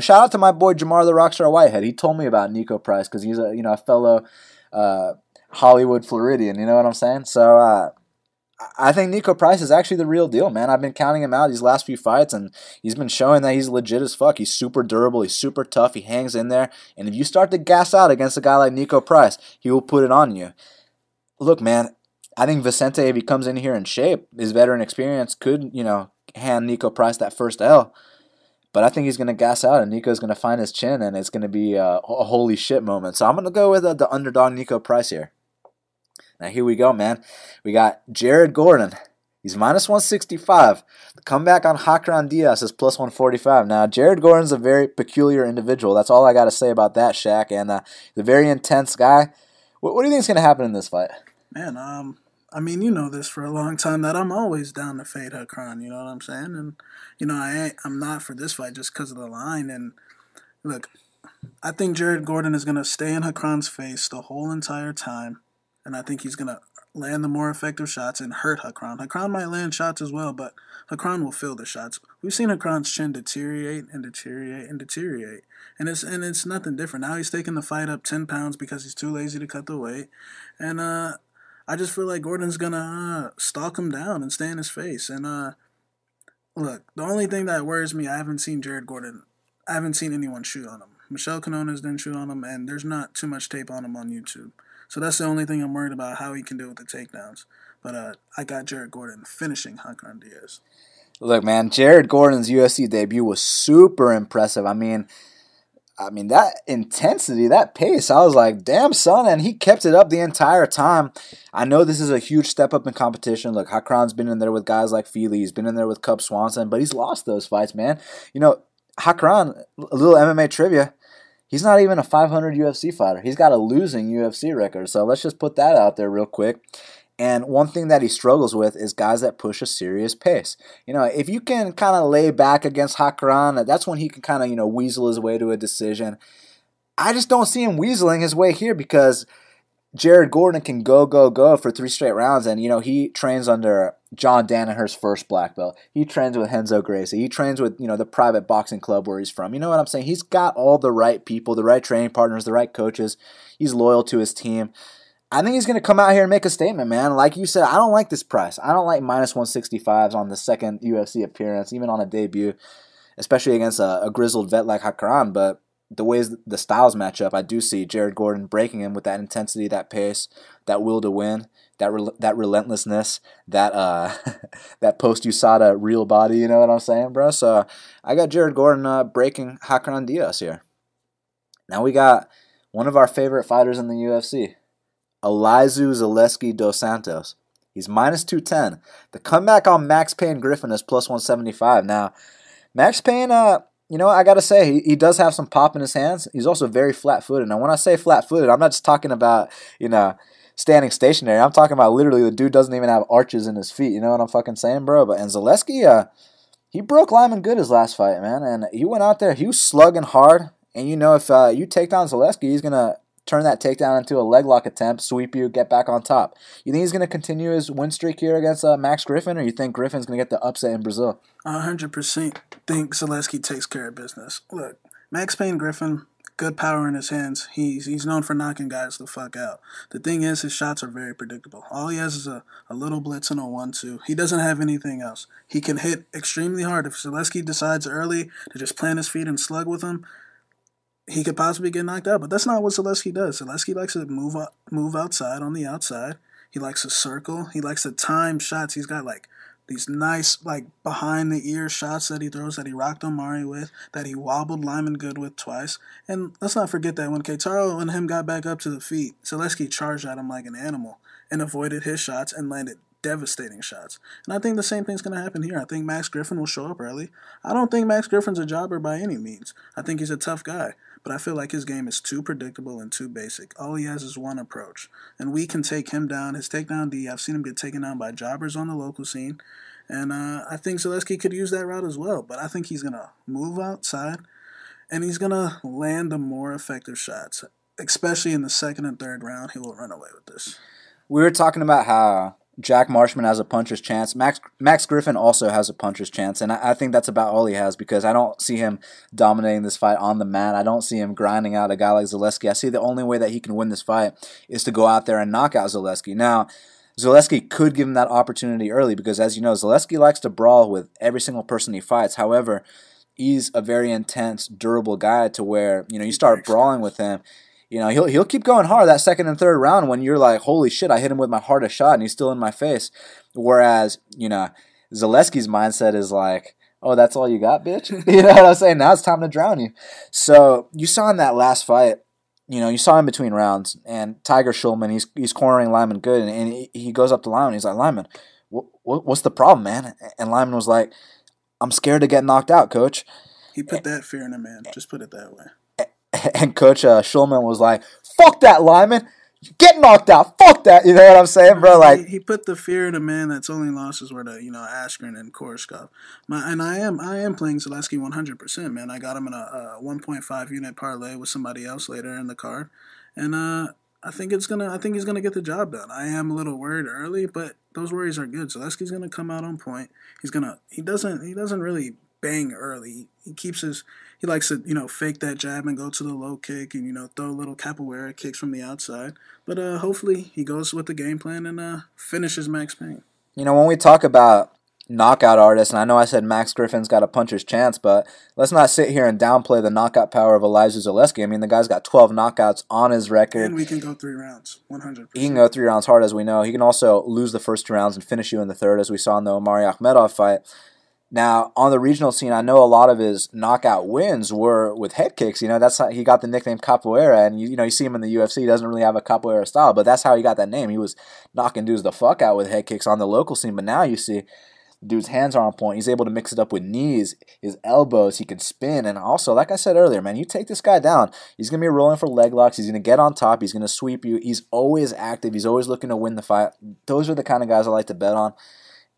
Shout out to my boy Jamar the Rockstar Whitehead. He told me about Nico Price because he's a fellow Hollywood Floridian. You know what I'm saying? So. I think Nico Price is actually the real deal, man. I've been counting him out these last few fights, and he's been showing that he's legit as fuck. He's super durable. He's super tough. He hangs in there. And if you start to gas out against a guy like Nico Price, he will put it on you. Look, man, I think Vicente, if he comes in here in shape, his veteran experience could, hand Nico Price that first L. But I think he's going to gas out, and Nico's going to find his chin, and it's going to be a holy shit moment. So I'm going to go with the underdog Nico Price here. Now, here we go, man. We got Jared Gordon. He's minus 165. The comeback on Hakran Diaz is plus 145. Now, Jared Gordon's a very peculiar individual. That's all I got to say about that, Shaq. And he's a very intense guy. What do you think is going to happen in this fight? Man, you know this for a long time that I'm always down to fade Hakran. You know what I'm saying? And, I'm not for this fight just because of the line. And, look, I think Jared Gordon is going to stay in Hakran's face the whole entire time. And I think he's going to land the more effective shots and hurt Hakran. Hakran might land shots as well, but Hakran will fill the shots. We've seen Hakran's chin deteriorate and deteriorate and deteriorate, and it's nothing different. Now he's taking the fight up 10 pounds because he's too lazy to cut the weight, and I just feel like Gordon's gonna stalk him down and stay in his face. And look, the only thing that worries me, I haven't seen anyone shoot on him. Michelle Canonas didn't shoot on him, and there's not too much tape on him on YouTube. So that's the only thing I'm worried about, how he can do with the takedowns. But I got Jared Gordon finishing Hakran Diaz. Look, man, Jared Gordon's UFC debut was super impressive. I mean, that intensity, that pace, I was like, damn, son, and he kept it up the entire time. I know this is a huge step up in competition. Look, Hakran's been in there with guys like Feely. He's been in there with Cub Swanson, but he's lost those fights, man. You know, Hakran, a little MMA trivia, he's not even a 500 UFC fighter. He's got a losing UFC record, so let's just put that out there real quick. And one thing that he struggles with is guys that push a serious pace. You know, if you can kind of lay back against Hakran, that's when he can kind of, you know, weasel his way to a decision. I just don't see him weaseling his way here because Jared Gordon can go for 3 straight rounds. And, you know, he trains under John Danaher's first black belt. He trains with Renzo Gracie. He trains with, you know, the private boxing club where he's from. You know what I'm saying? He's got all the right people, the right training partners, the right coaches. He's loyal to his team. I think he's going to come out here and make a statement, man. Like you said, I don't like this price. I don't like minus 165s on the second UFC appearance, even on a debut, especially against a grizzled vet like Hakran. But the ways the styles match up, I do see Jared Gordon breaking him with that intensity, that pace, that will to win, that relentlessness, that that post-USADA real body, you know what I'm saying, bro? So I got Jared Gordon breaking Hakran Diaz here. Now we got one of our favorite fighters in the UFC, Elizeu Zaleski dos Santos. He's minus 210. The comeback on Max Payne Griffin is plus 175. Now, Max Payne, you know, I got to say, he does have some pop in his hands. He's also very flat-footed. Now, when I say flat-footed, I'm not just talking about, you know, standing stationary. I'm talking about literally the dude doesn't even have arches in his feet. You know what I'm fucking saying, bro? And Zaleski, he broke Lyman good his last fight, man. And he went out there, he was slugging hard. And you know, if you take down Zaleski, he's going to turn that takedown into a leg lock attempt, sweep you, get back on top. You think he's going to continue his win streak here against Max Griffin, or you think Griffin's going to get the upset in Brazil? I 100% think Zaleski takes care of business. Look, Max Payne Griffin, good power in his hands. He's known for knocking guys the fuck out. The thing is, his shots are very predictable. All he has is a little blitz and a 1-2. He doesn't have anything else. He can hit extremely hard. If Zaleski decides early to just plant his feet and slug with him, he could possibly get knocked out, but that's not what Zaleski does. Zaleski likes to move outside on the outside. He likes to circle. He likes to time shots. He's got like these nice like behind the ear shots that he throws, that he rocked Omari with, that he wobbled Lyman good with twice. And let's not forget that when Keitaro and him got back up to the feet, Zaleski charged at him like an animal and avoided his shots and landed devastating shots. And I think the same thing's going to happen here. I think Max Griffin will show up early. I don't think Max Griffin's a jobber by any means. I think he's a tough guy. But I feel like his game is too predictable and too basic. All he has is one approach. And we can take him down. His takedown D, I've seen him get taken down by jobbers on the local scene. And I think Zaleski could use that route as well. But I think he's going to move outside. And he's going to land the more effective shots. Especially in the second and third round, he will run away with this. We were talking about how Jack Marshman has a puncher's chance. Max Griffin also has a puncher's chance, and I think that's about all he has because I don't see him dominating this fight on the mat. I don't see him grinding out a guy like Zaleski. I see the only way that he can win this fight is to go out there and knock out Zaleski. Now, Zaleski could give him that opportunity early because, as you know, Zaleski likes to brawl with every single person he fights. However, he's a very intense, durable guy to where, you know, you start brawling with him, you know, he'll keep going hard that second and third round when you're like, holy shit, I hit him with my hardest shot and he's still in my face. Whereas, you know, Zaleski's mindset is like, oh, that's all you got, bitch? You know what I'm saying? Now it's time to drown you. So you saw in that last fight, you know, you saw in between rounds, and Tiger Schulman, he's cornering Lyman good, and he goes up to Lyman, he's like, Lyman, what's the problem, man? And Lyman was like, I'm scared to get knocked out, coach. He put that fear in a man. Just put it that way. And Coach Schulman was like, fuck that, Lyman. Get knocked out. Fuck that. You know what I'm saying, bro? Like he put the fear in a man that's only losses were to, you know, Askren and Koreshkov. And I am playing Zaleski 100%, man. I got him in a 1.5 unit parlay with somebody else later in the card. And I I think he's gonna get the job done. I am a little worried early, but those worries are good. Zaleski's gonna come out on point. He doesn't really bang early. He likes to, fake that jab and go to the low kick and, throw little capoeira kicks from the outside. But hopefully he goes with the game plan and finishes Max Payne. When we talk about knockout artists, and I know I said Max Griffin's got a puncher's chance, but let's not sit here and downplay the knockout power of Elijah Zaleski. I mean, the guy's got 12 knockouts on his record. And we can go 3 rounds, 100%. He can go 3 rounds hard, as we know. He can also lose the first 2 rounds and finish you in the third, as we saw in the Omari Akhmedov fight. Now, on the regional scene, I know a lot of his knockout wins were with head kicks. That's how he got the nickname Capoeira, and you see him in the UFC. He doesn't really have a Capoeira style, but that's how he got that name. He was knocking dudes the fuck out with head kicks on the local scene, but now you see dude's hands are on point. He's able to mix it up with knees, his elbows. He can spin, and also, like I said earlier, man, you take this guy down, he's going to be rolling for leg locks. He's going to get on top. He's going to sweep you. He's always active. He's always looking to win the fight. Those are the kind of guys I like to bet on.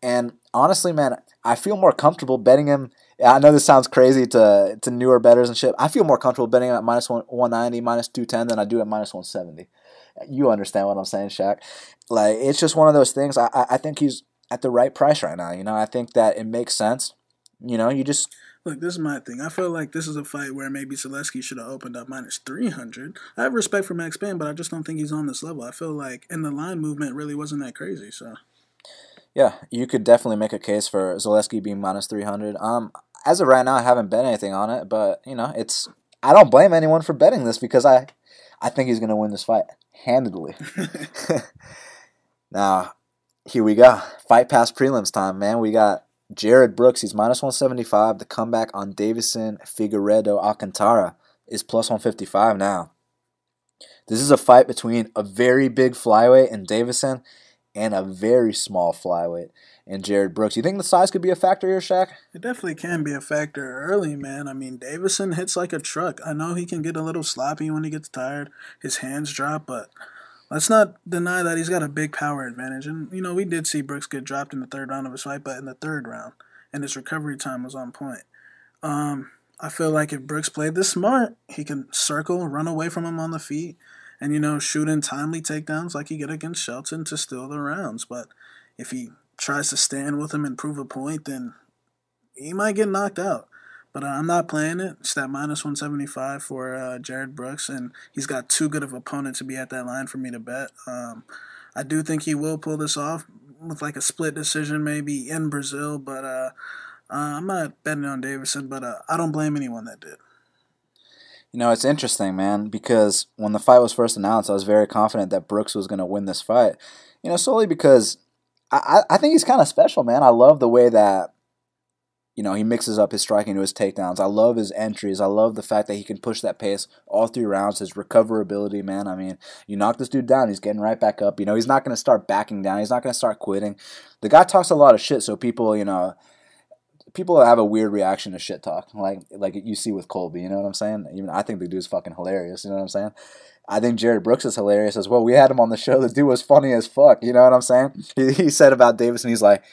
And honestly, man, I feel more comfortable betting him. I know this sounds crazy to newer bettors and shit. I feel more comfortable betting him at minus 190, minus 210 than I do at minus 170. You understand what I'm saying, Shaq? Like, it's just one of those things. I think he's at the right price right now. I think that it makes sense. You just... Look, this is my thing. I feel like this is a fight where maybe Zaleski should have opened up minus 300. I have respect for Max Payne, but I just don't think he's on this level. I feel like, and the line movement really wasn't that crazy, so... Yeah, you could definitely make a case for Zaleski being minus 300. As of right now, I haven't bet anything on it, but I don't blame anyone for betting this because I think he's going to win this fight handedly. Now, here we go. Fight Pass prelims time, man. We got Jared Brooks. He's minus 175. The comeback on Davison Figueiredo Alcantara is plus 155 now. This is a fight between a very big flyweight in Davison and a very small flyweight in Jared Brooks. You think the size could be a factor here, Shaq? It definitely can be a factor early, man. I mean, Davison hits like a truck. I know he can get a little sloppy when he gets tired. His hands drop, but let's not deny that he's got a big power advantage. And, we did see Brooks get dropped in the 3rd round of his fight, but in the 3rd round, and his recovery time was on point. I feel like if Brooks played this smart, he can circle, run away from him on the feet, and, shoot in timely takedowns like he did against Shelton to steal the rounds. But if he tries to stand with him and prove a point, then he might get knocked out. But I'm not playing it. It's that minus 175 for Jared Brooks, and he's got too good of an opponent to be at that line for me to bet. I do think he will pull this off with like a split decision maybe in Brazil, but I'm not betting on Davison, but I don't blame anyone that did. It's interesting, man, because when the fight was first announced, I was very confident that Brooks was going to win this fight. Solely because I think he's kind of special, man. I love the way that, he mixes up his striking to his takedowns. I love his entries. I love the fact that he can push that pace all 3 rounds. His recoverability, man. I mean, you knock this dude down, he's getting right back up. He's not going to start backing down. He's not going to start quitting. The guy talks a lot of shit, so people have a weird reaction to shit talk, like you see with Colby. You know what I'm saying? Even I think the dude's fucking hilarious. You know what I'm saying? I think Jared Brooks is hilarious as well. We had him on the show. The dude was funny as fuck. You know what I'm saying? He said about Davison, he's like,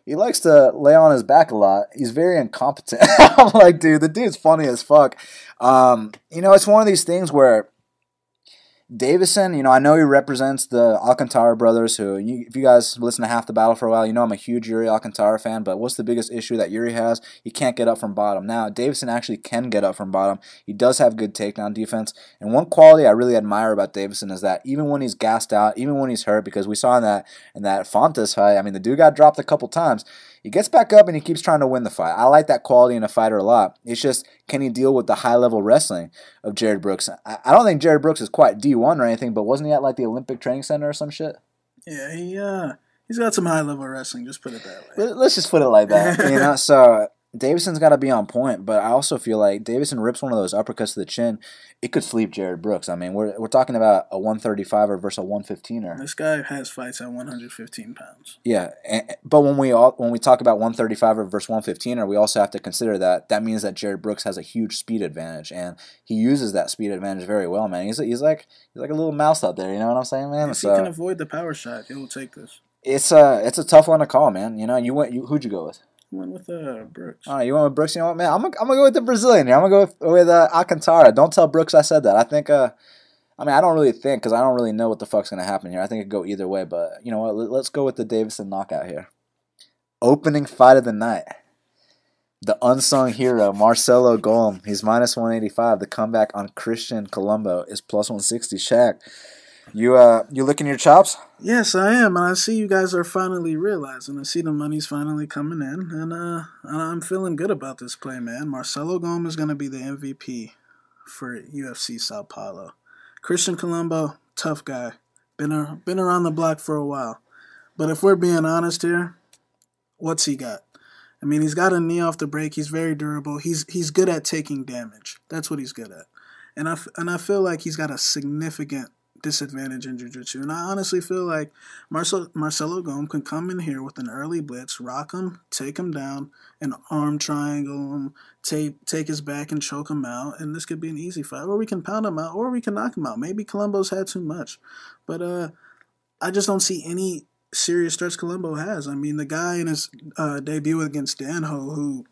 he likes to lay on his back a lot. He's very incompetent. I'm like, dude, the dude's funny as fuck. It's one of these things where Davison, I know he represents the Alcantara brothers, who, if you guys listen to Half the Battle for a while, I'm a huge Yuri Alcantara fan, but what's the biggest issue that Yuri has? He can't get up from bottom. Now, Davison actually can get up from bottom. He does have good takedown defense, and one quality I really admire about Davison is that even when he's gassed out, even when he's hurt, because we saw in that Fontes fight, I mean, the dude got dropped a couple times, he gets back up and he keeps trying to win the fight. I like that quality in a fighter a lot. It's just, can he deal with the high-level wrestling of Jared Brooks? I don't think Jared Brooks is quite D1 or anything, but wasn't he at like the Olympic Training Center or some shit? Yeah, he's got some high-level wrestling, just put it that way. Let's just put it like that, So Davison's got to be on point, but I also feel like Davison rips one of those uppercuts to the chin, it could sleep Jared Brooks. I mean, we're talking about a 135er versus a 115er. This guy has fights at 115 pounds. Yeah, but when we talk about 135er versus 115er, we also have to consider that means that Jared Brooks has a huge speed advantage, and he uses that speed advantage very well, man. He's like a little mouse out there, you know what I'm saying, man? If he can avoid the power shot, he will take this. It's a tough one to call, man. Who'd you go with? I went with Brooks. Oh, you went with Brooks? You know what, man? I'm gonna go with the Brazilian here. I'm gonna go with Alcantara. Don't tell Brooks I said that. I I mean, I don't really think, because I don't really know what the fuck's going to happen here. I think it could go either way, but you know what? Let's go with the Davison knockout here. Opening fight of the night. The unsung hero, Marcelo Golm. He's minus 185. The comeback on Christian Colombo is plus 160. Shaq, you licking your chops? Yes, I am, and I see you guys are finally realizing. I see the money's finally coming in, and I'm feeling good about this play, man. Marcelo Golm is going to be the MVP for UFC Sao Paulo. Christian Colombo, tough guy. Been around the block for a while. But if we're being honest here, what's he got? I mean, he's got a knee off the break. He's very durable. He's good at taking damage. That's what he's good at. And I feel like he's got a significant disadvantage in jiu-jitsu. And I honestly feel like Marcelo Golm can come in here with an early blitz, rock him, take him down, and arm triangle him, take his back and choke him out. And this could be an easy fight. Or we can pound him out, or we can knock him out. Maybe Colombo's had too much. But I just don't see any serious threats Colombo has. I mean, the guy in his debut against Danho, who,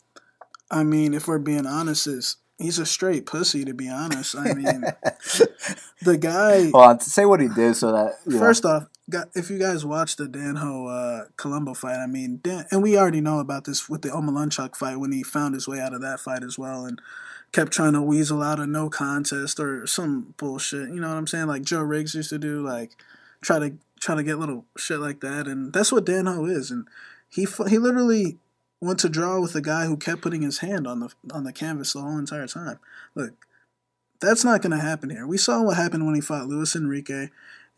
I mean, if we're being honest, he's a straight pussy, to be honest. I mean, the guy... Well, say what he did so that... First off, if you guys watched the Danho Colombo fight, I mean, and we already know about this with the Omalunchuk fight when he found his way out of that fight as well and kept trying to weasel out a no contest or some bullshit. You know what I'm saying? Like Joe Riggs used to do, like, try to get little shit like that, and that's what Danho is. And he literally went to draw with a guy who kept putting his hand on the canvas the whole entire time. Look, that's not going to happen here. We saw what happened when he fought Luis Enrique,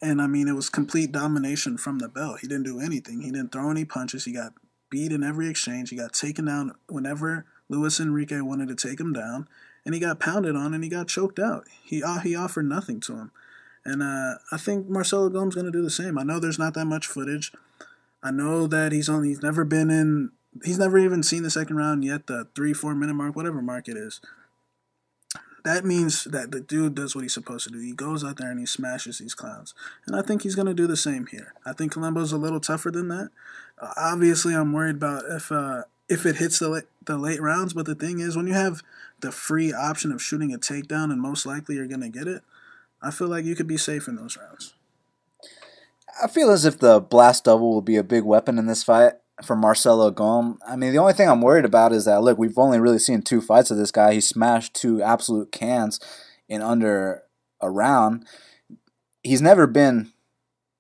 and I mean, it was complete domination from the belt. He didn't do anything. He didn't throw any punches. He got beat in every exchange. He got taken down whenever Luis Enrique wanted to take him down, and he got pounded on and he got choked out. He offered nothing to him. And I think Marcelo Golm's going to do the same. I know there's not that much footage. I know that he's never even seen the second round yet, the 3-4 minute mark, whatever mark it is. That means that the dude does what he's supposed to do. He goes out there and he smashes these clowns. And I think he's going to do the same here. I think Colombo's a little tougher than that. Obviously, I'm worried about if it hits the late rounds, but the thing is, when you have the free option of shooting a takedown and most likely you're going to get it, I feel like you could be safe in those rounds. I feel as if the blast double will be a big weapon in this fight for Marcelo Golm. I mean, the only thing I'm worried about is that, look, we've only really seen 2 fights of this guy. He smashed 2 absolute cans in under a round. He's never been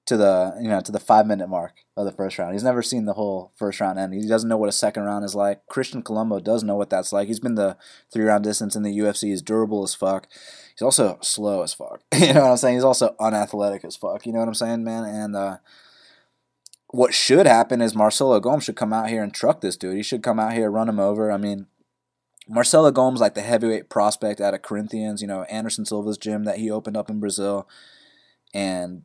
to the 5-minute mark of the first round. He's never seen the whole first round end. He doesn't know what a second round is like. Christian Colombo does know what that's like. He's been the 3-round distance in the UFC. He's durable as fuck. He's also slow as fuck. You know what I'm saying? He's also unathletic as fuck. You know what I'm saying, man? And what should happen is Marcelo Golm should come out here and truck this dude. He should come out here, run him over. I mean, Marcelo Golm's like the heavyweight prospect out of Corinthians, Anderson Silva's gym that he opened up in Brazil. And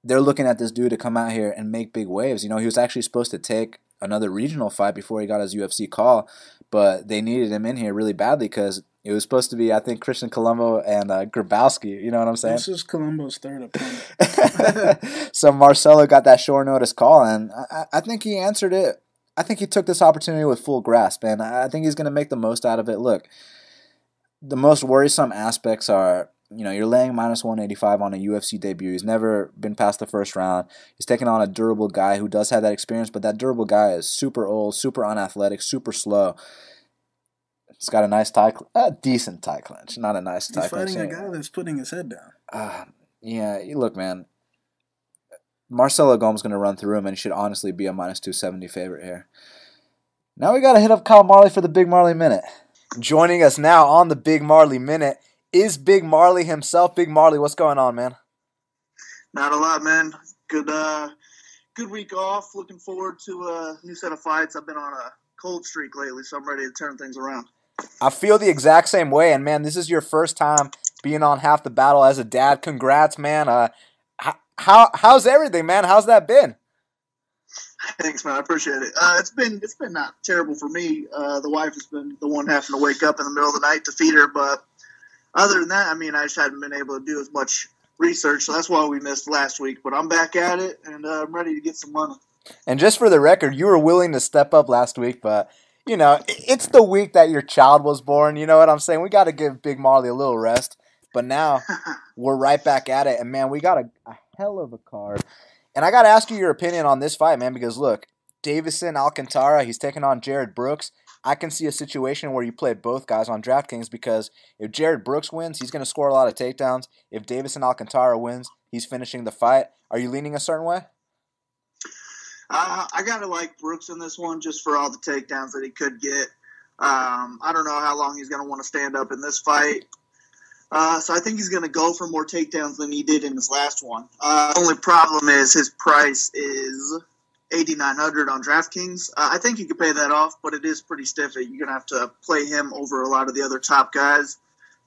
they're looking at this dude to come out here and make big waves. He was actually supposed to take another regional fight before he got his UFC call, but they needed him in here really badly because it was supposed to be, I think, Christian Colombo and Grabowski. You know what I'm saying? This is Colombo's third opponent. So Marcelo got that short notice call, and I think he answered it. I think he took this opportunity with full grasp, and I think he's going to make the most out of it. Look, the most worrisome aspects are, you're laying minus 185 on a UFC debut. He's never been past the first round. He's taking on a durable guy who does have that experience, but that durable guy is super old, super unathletic, super slow. It's got a decent tie clinch, not a nice tie clinch. He's fighting a guy that's putting his head down. Yeah, look, man. Marcelo Golm's going to run through him, and he should honestly be a minus 270 favorite here. Now we got to hit up Kyle Marley for the Big Marley Minute. Joining us now on the Big Marley Minute is Big Marley himself. Big Marley, what's going on, man? Not a lot, man. Good week off. Looking forward to a new set of fights. I've been on a cold streak lately, so I'm ready to turn things around. I feel the exact same way, and man, this is your first time being on Half the Battle as a dad. Congrats, man. How's everything, man? How's that been? Thanks, man. I appreciate it. It's been not terrible for me. The wife has been the one having to wake up in the middle of the night to feed her, but other than that, I mean, I just hadn't been able to do as much research, so that's why we missed last week. But I'm back at it, and I'm ready to get some money. And just for the record, you were willing to step up last week, but it's the week that your child was born. You know what I'm saying? We got to give Big Marley a little rest. But now We're right back at it, and man, we got a hell of a card. And I got to ask you your opinion on this fight, man, because look, Davison Alcantara, he's taking on Jared Brooks. I can see a situation where you play both guys on DraftKings because if Jared Brooks wins, he's going to score a lot of takedowns. If Davison Alcantara wins, he's finishing the fight. Are you leaning a certain way? I gotta like Brooks in this one just for all the takedowns that he could get. I don't know how long he's gonna want to stand up in this fight. So I think he's going to go for more takedowns than he did in his last one. Only problem is his price is $8,900 on DraftKings. I think you could pay that off, but it is pretty stiff. You're going to have to play him over a lot of the other top guys.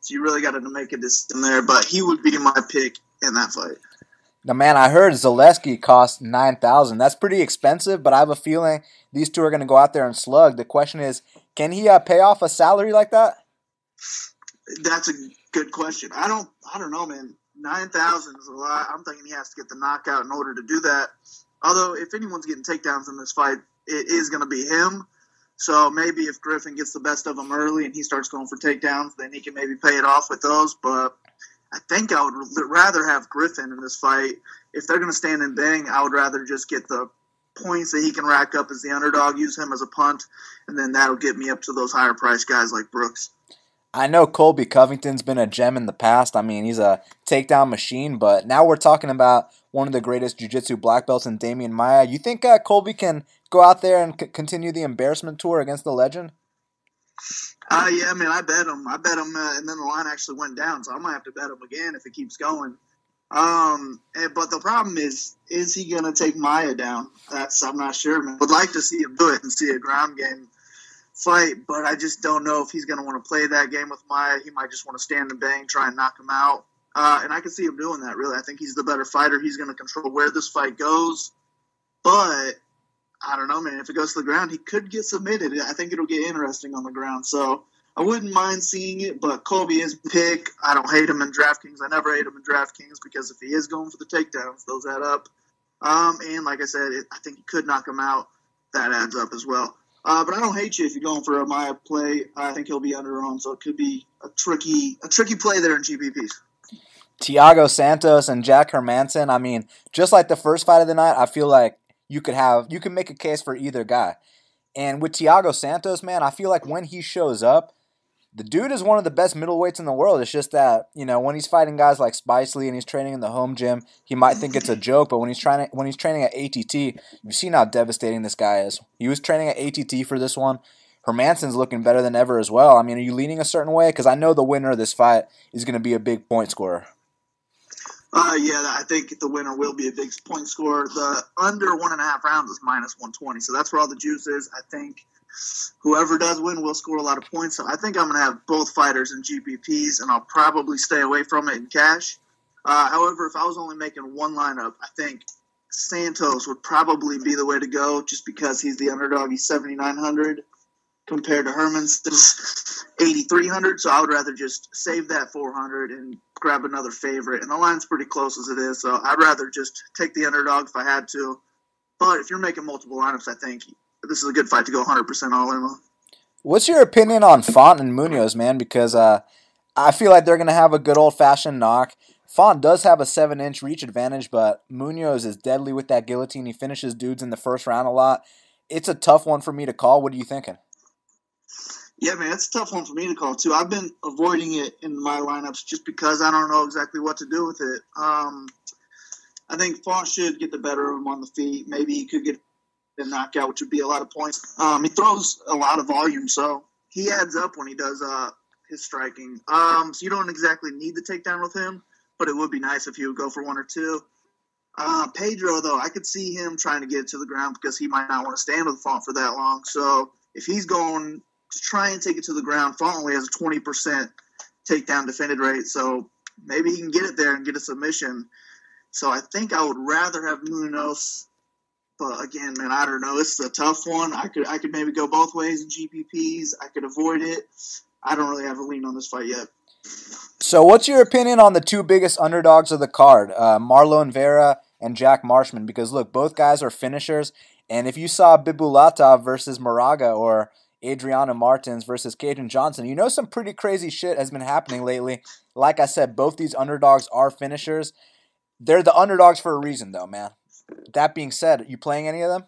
So you really got to make a decision there. But he would be my pick in that fight. Now, man, I heard Zaleski cost $9,000. That's pretty expensive, but I have a feeling these two are going to go out there and slug. The question is, can he pay off a salary like that? That's a good question. I don't know, man. 9,000 is a lot. I'm thinking he has to get the knockout in order to do that. Although, if anyone's getting takedowns in this fight, it is going to be him. So maybe if Griffin gets the best of him early and he starts going for takedowns, then he can maybe pay it off with those. But I think I would rather have Griffin in this fight. If they're going to stand and bang, I would rather just get the points that he can rack up as the underdog, use him as a punt, and then that'll get me up to those higher price guys like Brooks. I know Colby Covington's been a gem in the past. I mean, he's a takedown machine, but now we're talking about one of the greatest jiu-jitsu black belts in Damian Maia. You think Colby can go out there and continue the embarrassment tour against the legend? Yeah, man, I bet him. And then the line actually went down, so I might have to bet him again if it keeps going. But the problem is he going to take Maia down? I'm not sure, man. Would like to see him do it and see a ground game fight, but I just don't know if he's going to want to play that game with Maia. He might just want to stand and bang, try and knock him out. And I can see him doing that, really. I think he's the better fighter. He's going to control where this fight goes. But I don't know, man. If it goes to the ground, he could get submitted. I think it'll get interesting on the ground. So I wouldn't mind seeing it, but Colby is the pick. I don't hate him in DraftKings. I never hate him in DraftKings because if he is going for the takedowns, those add up. And like I said, I think he could knock him out. That adds up as well. But I don't hate you if you're going for a Maia play. I think he'll be underarm, so it could be a tricky play there in GPPs. Thiago Santos and Jack Hermanson. I mean, just like the first fight of the night, I feel like you can make a case for either guy. And with Thiago Santos, man, I feel like when he shows up, the dude is one of the best middleweights in the world. It's just that, when he's fighting guys like Spicely and he's training in the home gym, he might think it's a joke. But when he's training at ATT, you've seen how devastating this guy is. He was training at ATT for this one. Hermanson's looking better than ever as well. I mean, are you leaning a certain way? Because I know the winner of this fight is going to be a big point scorer. Yeah, I think the winner will be a big point scorer. The under 1.5 rounds is -120, so that's where all the juice is. I think whoever does win will score a lot of points. So I think I'm going to have both fighters in GPPs, and I'll probably stay away from it in cash. However, if I was only making one lineup, I think Santos would probably be the way to go just because he's the underdog. He's 7,900 compared to Herman's 8,300. So I would rather just save that 400 and grab another favorite. And the line's pretty close as it is, so I'd rather just take the underdog if I had to. But if you're making multiple lineups, I think this is a good fight to go 100% all in on. What's your opinion on Font and Munoz, man? Because I feel like they're going to have a good old-fashioned knock. Font does have a 7-inch reach advantage, but Munoz is deadly with that guillotine. He finishes dudes in the first round a lot. It's a tough one for me to call. What are you thinking? Yeah, man, it's a tough one for me to call, too. I've been avoiding it in my lineups just because I don't know exactly what to do with it. I think Font should get the better of him on the feet. Maybe he could get a knockout, which would be a lot of points. He throws a lot of volume, so he adds up when he does his striking. So you don't exactly need the takedown with him, but it would be nice if he would go for one or two. Pedro, though, I could see him trying to get it to the ground because he might not want to stand with Font for that long. So if he's going to try and take it to the ground, Font only has a 20% takedown defended rate, so maybe he can get it there and get a submission. So I think I would rather have Munoz, but again, man, I don't know. It's a tough one. I could maybe go both ways in GPPs. I could avoid it. I don't really have a lean on this fight yet. So what's your opinion on the two biggest underdogs of the card, Marlon Vera and Jack Marshman? Because, look, both guys are finishers, and if you saw Bibulatov versus Moraga or Adriano Martins versus Caden Johnson, some pretty crazy shit has been happening lately. like I said, both these underdogs are finishers. They're the underdogs for a reason, though, man. That being said, you playing any of them?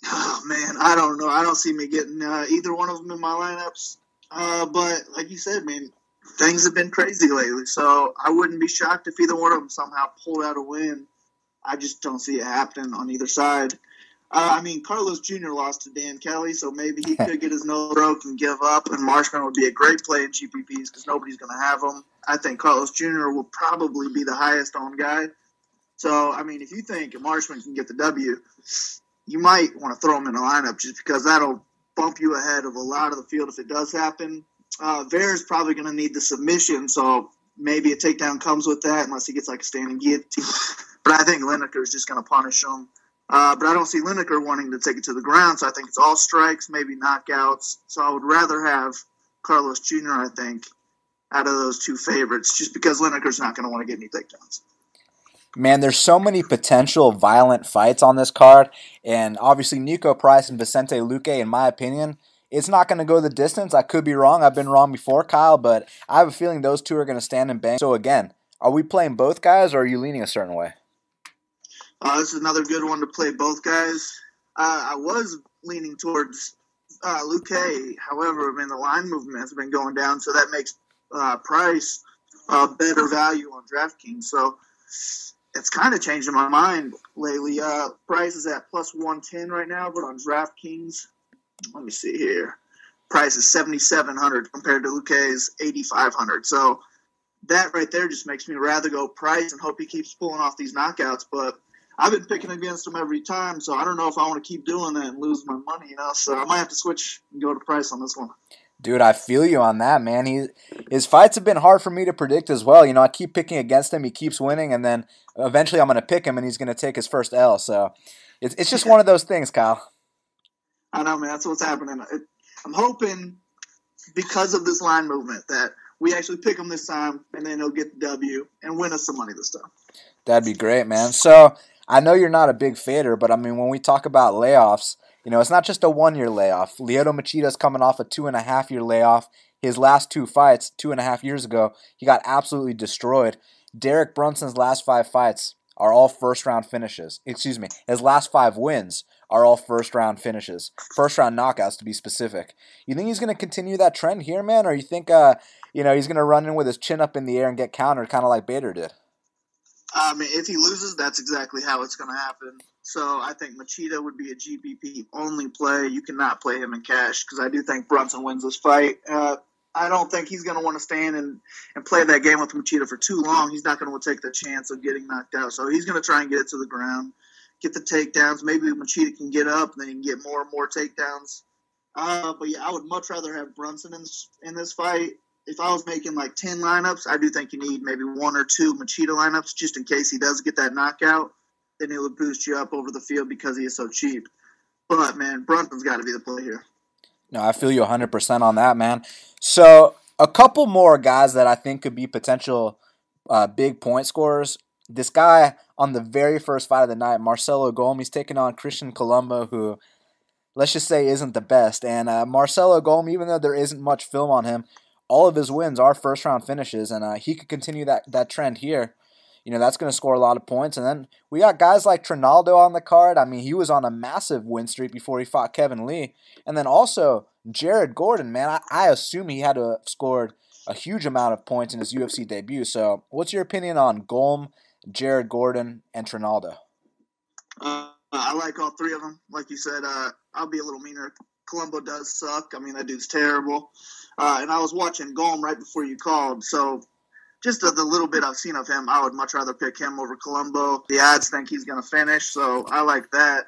Oh, man, I don't know. I don't see me getting either one of them in my lineups. But like you said, man, things have been crazy lately. So I wouldn't be shocked if either one of them somehow pulled out a win. I just don't see it happening on either side. I mean, Carlos Jr. lost to Dan Kelly, so maybe he could get his nose broke and give up, and Marshman would be a great play in GPPs because nobody's going to have him. I think Carlos Jr. will probably be the highest owned guy. So, I mean, if you think Marshman can get the W, you might want to throw him in a lineup just because that'll bump you ahead of a lot of the field if it does happen. Vera's probably going to need the submission, so maybe a takedown comes with that unless he gets like a standing guillotine. But I think Lineker is just going to punish him. But I don't see Lineker wanting to take it to the ground, so I think it's all strikes, maybe knockouts. So I would rather have Carlos Jr., I think, out of those two favorites, just because Lineker's not going to want to get any takedowns. Man, there's so many potential violent fights on this card, and obviously Nico Price and Vicente Luque, in my opinion, it's not going to go the distance. I could be wrong. I've been wrong before, Kyle, but I have a feeling those two are going to stand and bang. So again, are we playing both guys, or are you leaning a certain way? This is another good one to play both guys. I was leaning towards Luque. However, I mean, the line movement has been going down, so that makes Price better value on DraftKings. So it's kind of changing my mind lately. Price is at plus 110 right now, but on DraftKings, let me see here. Price is 7,700 compared to Luque's 8,500. So that right there just makes me rather go Price and hope he keeps pulling off these knockouts. But I've been picking against him every time, so I don't know if I want to keep doing that and lose my money, So I might have to switch and go to Price on this one. Dude, I feel you on that, man. His fights have been hard for me to predict as well. I keep picking against him. He keeps winning, and then eventually I'm going to pick him, and he's going to take his first L. So it's just one of those things, Kyle. I know, man. That's what's happening. I'm hoping because of this line movement that we actually pick him this time, and then he'll get the W and win us some money this time. That'd be great, man. So I know you're not a big fader, but I mean, when we talk about layoffs, it's not just a 1-year layoff. Lyoto Machida's coming off a 2.5-year layoff. His last two fights, 2.5 years ago, he got absolutely destroyed. Derek Brunson's last 5 fights are all first-round finishes. His last 5 wins are all first-round finishes. First-round knockouts, to be specific. You think he's going to continue that trend here, man? Or you think, he's going to run in with his chin up in the air and get countered, kind of like Bader did? I mean, if he loses, that's exactly how it's going to happen. So I think Machida would be a GPP-only play. You cannot play him in cash because I do think Brunson wins this fight. I don't think he's going to want to stand and play that game with Machida for too long. He's not going to want to take the chance of getting knocked out. So he's going to try and get it to the ground, get the takedowns. Maybe Machida can get up, and then he can get more and more takedowns. But, yeah, I would much rather have Brunson in this fight. If I was making like 10 lineups, I do think you need maybe 1 or 2 Machida lineups just in case he does get that knockout. Then he'll boost you up over the field because he is so cheap. But, man, Brunson's got to be the play here. No, I feel you 100% on that, man. So a couple more guys that I think could be potential big point scorers. This guy on the very first fight of the night, Marcelo Golm, he's taking on Christian Colombo, who, let's just say, isn't the best. And Marcelo Golm, even though there isn't much film on him, all of his wins are first-round finishes, and he could continue that trend here. That's going to score a lot of points. And then we got guys like Trinaldo on the card. I mean, he was on a massive win streak before he fought Kevin Lee. And then also Jared Gordon, man. I assume he had to have scored a huge amount of points in his UFC debut. So what's your opinion on Golm, Jared Gordon, and Trinaldo? I like all 3 of them. Like you said, I'll be a little meaner. Colombo does suck. I mean, that dude's terrible. And I was watching Golm right before you called, so just the little bit I've seen of him, I would much rather pick him over Colombo. The odds think he's going to finish, so I like that.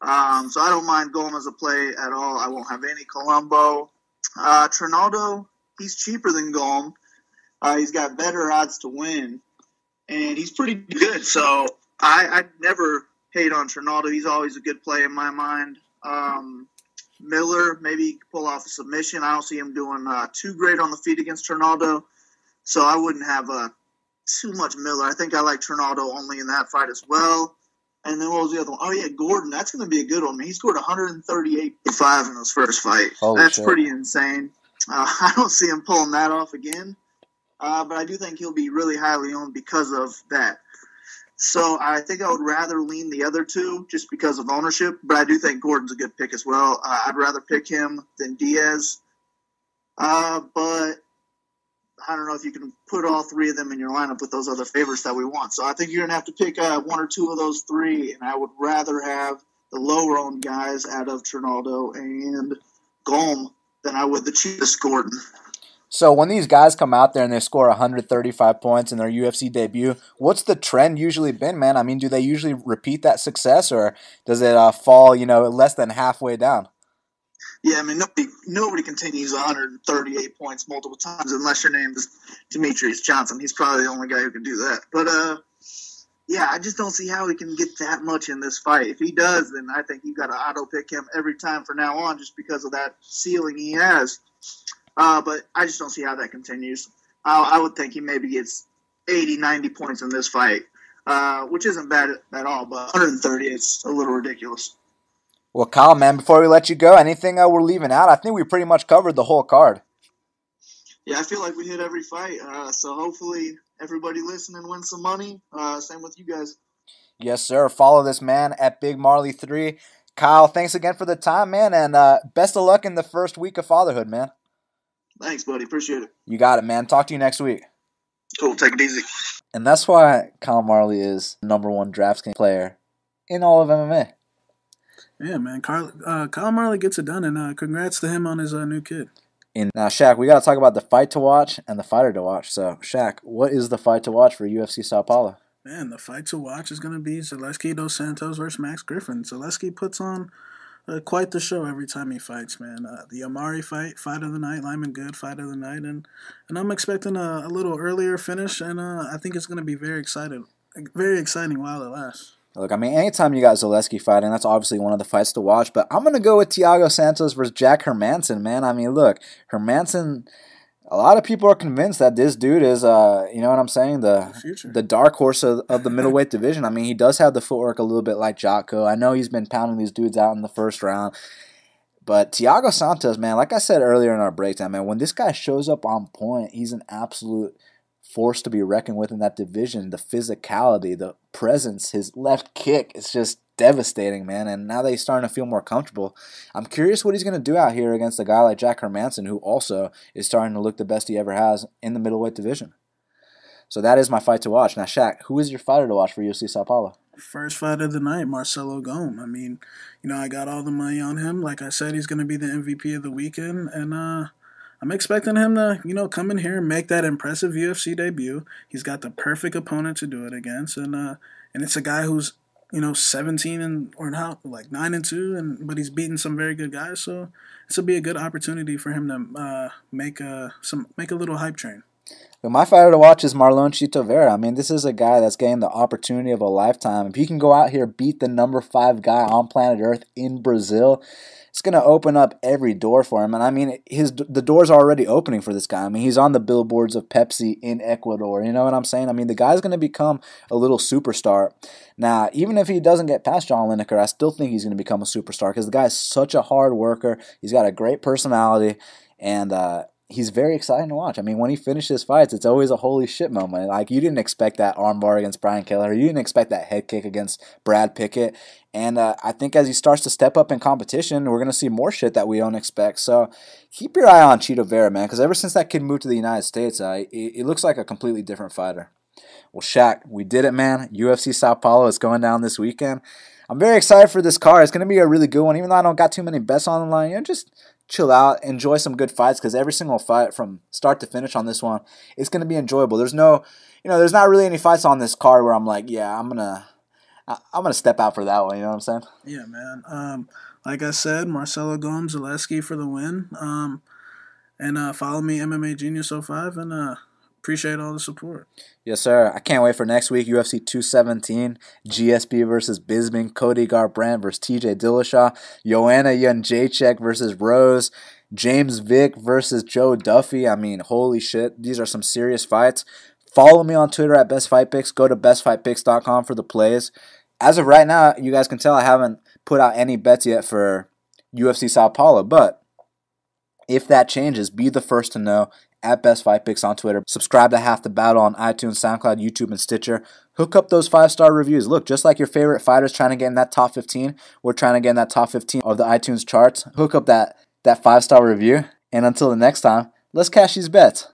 So I don't mind Golm as a play at all. I won't have any Colombo. Trinaldo, he's cheaper than Golm. He's got better odds to win, and he's pretty good. So I never hate on Trinaldo. He's always a good play in my mind. Miller, maybe he could pull off a submission. I don't see him doing too great on the feet against Trinaldo, so I wouldn't have too much Miller. I think I like Trinaldo only in that fight as well. And then what was the other one? Oh, yeah, Gordon. That's going to be a good one. He scored 138.5 in his first fight. Holy That's shit. Pretty insane. I don't see him pulling that off again. but I do think he'll be really highly owned because of that. So I think I would rather lean the other two just because of ownership, but I do think Gordon's a good pick as well. I'd rather pick him than Diaz, but I don't know if you can put all three of them in your lineup with those other favorites that we want. So I think you're going to have to pick one or two of those three, and I would rather have the lower-owned guys out of Trinaldo and Golm than I would the cheapest Gordon. So when these guys come out there and they score 135 points in their UFC debut, what's the trend usually been, man? I mean, do they usually repeat that success, or does it fall, less than halfway down? Yeah, I mean, nobody continues 138 points multiple times unless your name is Demetrius Johnson. He's probably the only guy who can do that. But, yeah, I just don't see how he can get that much in this fight. If he does, then I think you got to auto-pick him every time from now on just because of that ceiling he has. But I just don't see how that continues. I would think he maybe gets 80, 90 points in this fight, which isn't bad at all, but 130 is a little ridiculous. Well, Kyle, man, before we let you go, anything we're leaving out? I think we pretty much covered the whole card. Yeah, I feel like we hit every fight, so hopefully everybody listening wins some money. Same with you guys. Yes, sir. Follow this man at Big Marley 3. Kyle, thanks again for the time, man, and best of luck in the first week of fatherhood, man. Thanks, buddy. Appreciate it. You got it, man. Talk to you next week. Cool. Take it easy. And that's why Kyle Marley is #1 DraftKings player in all of MMA. Yeah, man. Kyle Marley gets it done, and congrats to him on his new kid. Now, Shaq, we got to talk about the fight to watch and the fighter to watch. So, Shaq, what is the fight to watch for UFC Sao Paulo? Man, the fight to watch is going to be Zaleski dos Santos versus Max Griffin. Zaleski puts on quite the show every time he fights, man. The Amari fight of the night, Lyman Good fight of the night, and I'm expecting a little earlier finish, and I think it's going to be very exciting while it lasts. Look, I mean, anytime you got Zaleski fighting, that's obviously one of the fights to watch, but I'm going to go with Thiago Santos versus Jack Hermansson, man. I mean, look, Hermansson, a lot of people are convinced that this dude is, you know what I'm saying, the dark horse of the middleweight division. I mean, he does have the footwork a little bit like Jotko. I know he's been pounding these dudes out in the first round, but Thiago Santos, man, like I said earlier in our breakdown, man, when this guy shows up on point, he's an absolute force to be reckoned with in that division. The physicality, the presence, his left kick, it's just devastating, man. And now that he's starting to feel more comfortable, I'm curious what he's going to do out here against a guy like Jack Hermansson, who also is starting to look the best he ever has in the middleweight division. So that is my fight to watch. Now, Shaq, who is your fighter to watch for UFC Sao Paulo? First fight of the night, Marcelo Gome. I mean, I got all the money on him. Like I said, he's going to be the MVP of the weekend, and I'm expecting him to, come in here and make that impressive UFC debut. He's got the perfect opponent to do it against, and it's a guy who's 17 or 9-2, but he's beaten some very good guys. So this will be a good opportunity for him to make a little hype train. Well, my fighter to watch is Marlon Chito Vera. I mean, this is a guy that's getting the opportunity of a lifetime. If he can go out here, beat the #5 guy on planet Earth in Brazil, it's going to open up every door for him. And I mean, the doors are already opening for this guy. I mean, he's on the billboards of Pepsi in Ecuador. You know what I'm saying? I mean, the guy's going to become a little superstar. Now, even if he doesn't get past John Lineker, I still think he's going to become a superstar because the guy's such a hard worker. He's got a great personality, and he's very exciting to watch. I mean, when he finishes fights, it's always a holy shit moment. Like, you didn't expect that armbar against Brian Kelleher. You didn't expect that head kick against Brad Pickett. And I think as he starts to step up in competition, we're going to see more shit that we don't expect. So keep your eye on Chito Vera, man, because ever since that kid moved to the United States, it looks like a completely different fighter. Well, Shaq, we did it, man. UFC Sao Paulo is going down this weekend. I'm very excited for this card. It's going to be a really good one. Even though I don't got too many bets on the line, just chill out, enjoy some good fights, because every single fight from start to finish on this one, it's going to be enjoyable. There's no, there's not really any fights on this card where I'm like, yeah, I'm gonna step out for that one. You know what I'm saying? Yeah, man. Like I said, Marcelo Gome, Zaleski for the win. And follow me, MMA Genius 05, and appreciate all the support. Yes, sir. I can't wait for next week. UFC 217, GSP versus Bisping, Cody Garbrandt versus TJ Dillashaw, Joanna Jędrzejczyk versus Rose, James Vick versus Joe Duffy. I mean, holy shit. These are some serious fights. Follow me on Twitter at BestFightPicks. Go to bestfightpicks.com for the plays. As of right now, you guys can tell I haven't put out any bets yet for UFC Sao Paulo, but if that changes, be the first to know at Best Fight Picks on Twitter. Subscribe to Half the Battle on iTunes, SoundCloud, YouTube, and Stitcher. Hook up those 5-star reviews. Look, just like your favorite fighters trying to get in that top 15, we're trying to get in that top 15 of the iTunes charts. Hook up that 5-star review. And until the next time, let's cash these bets.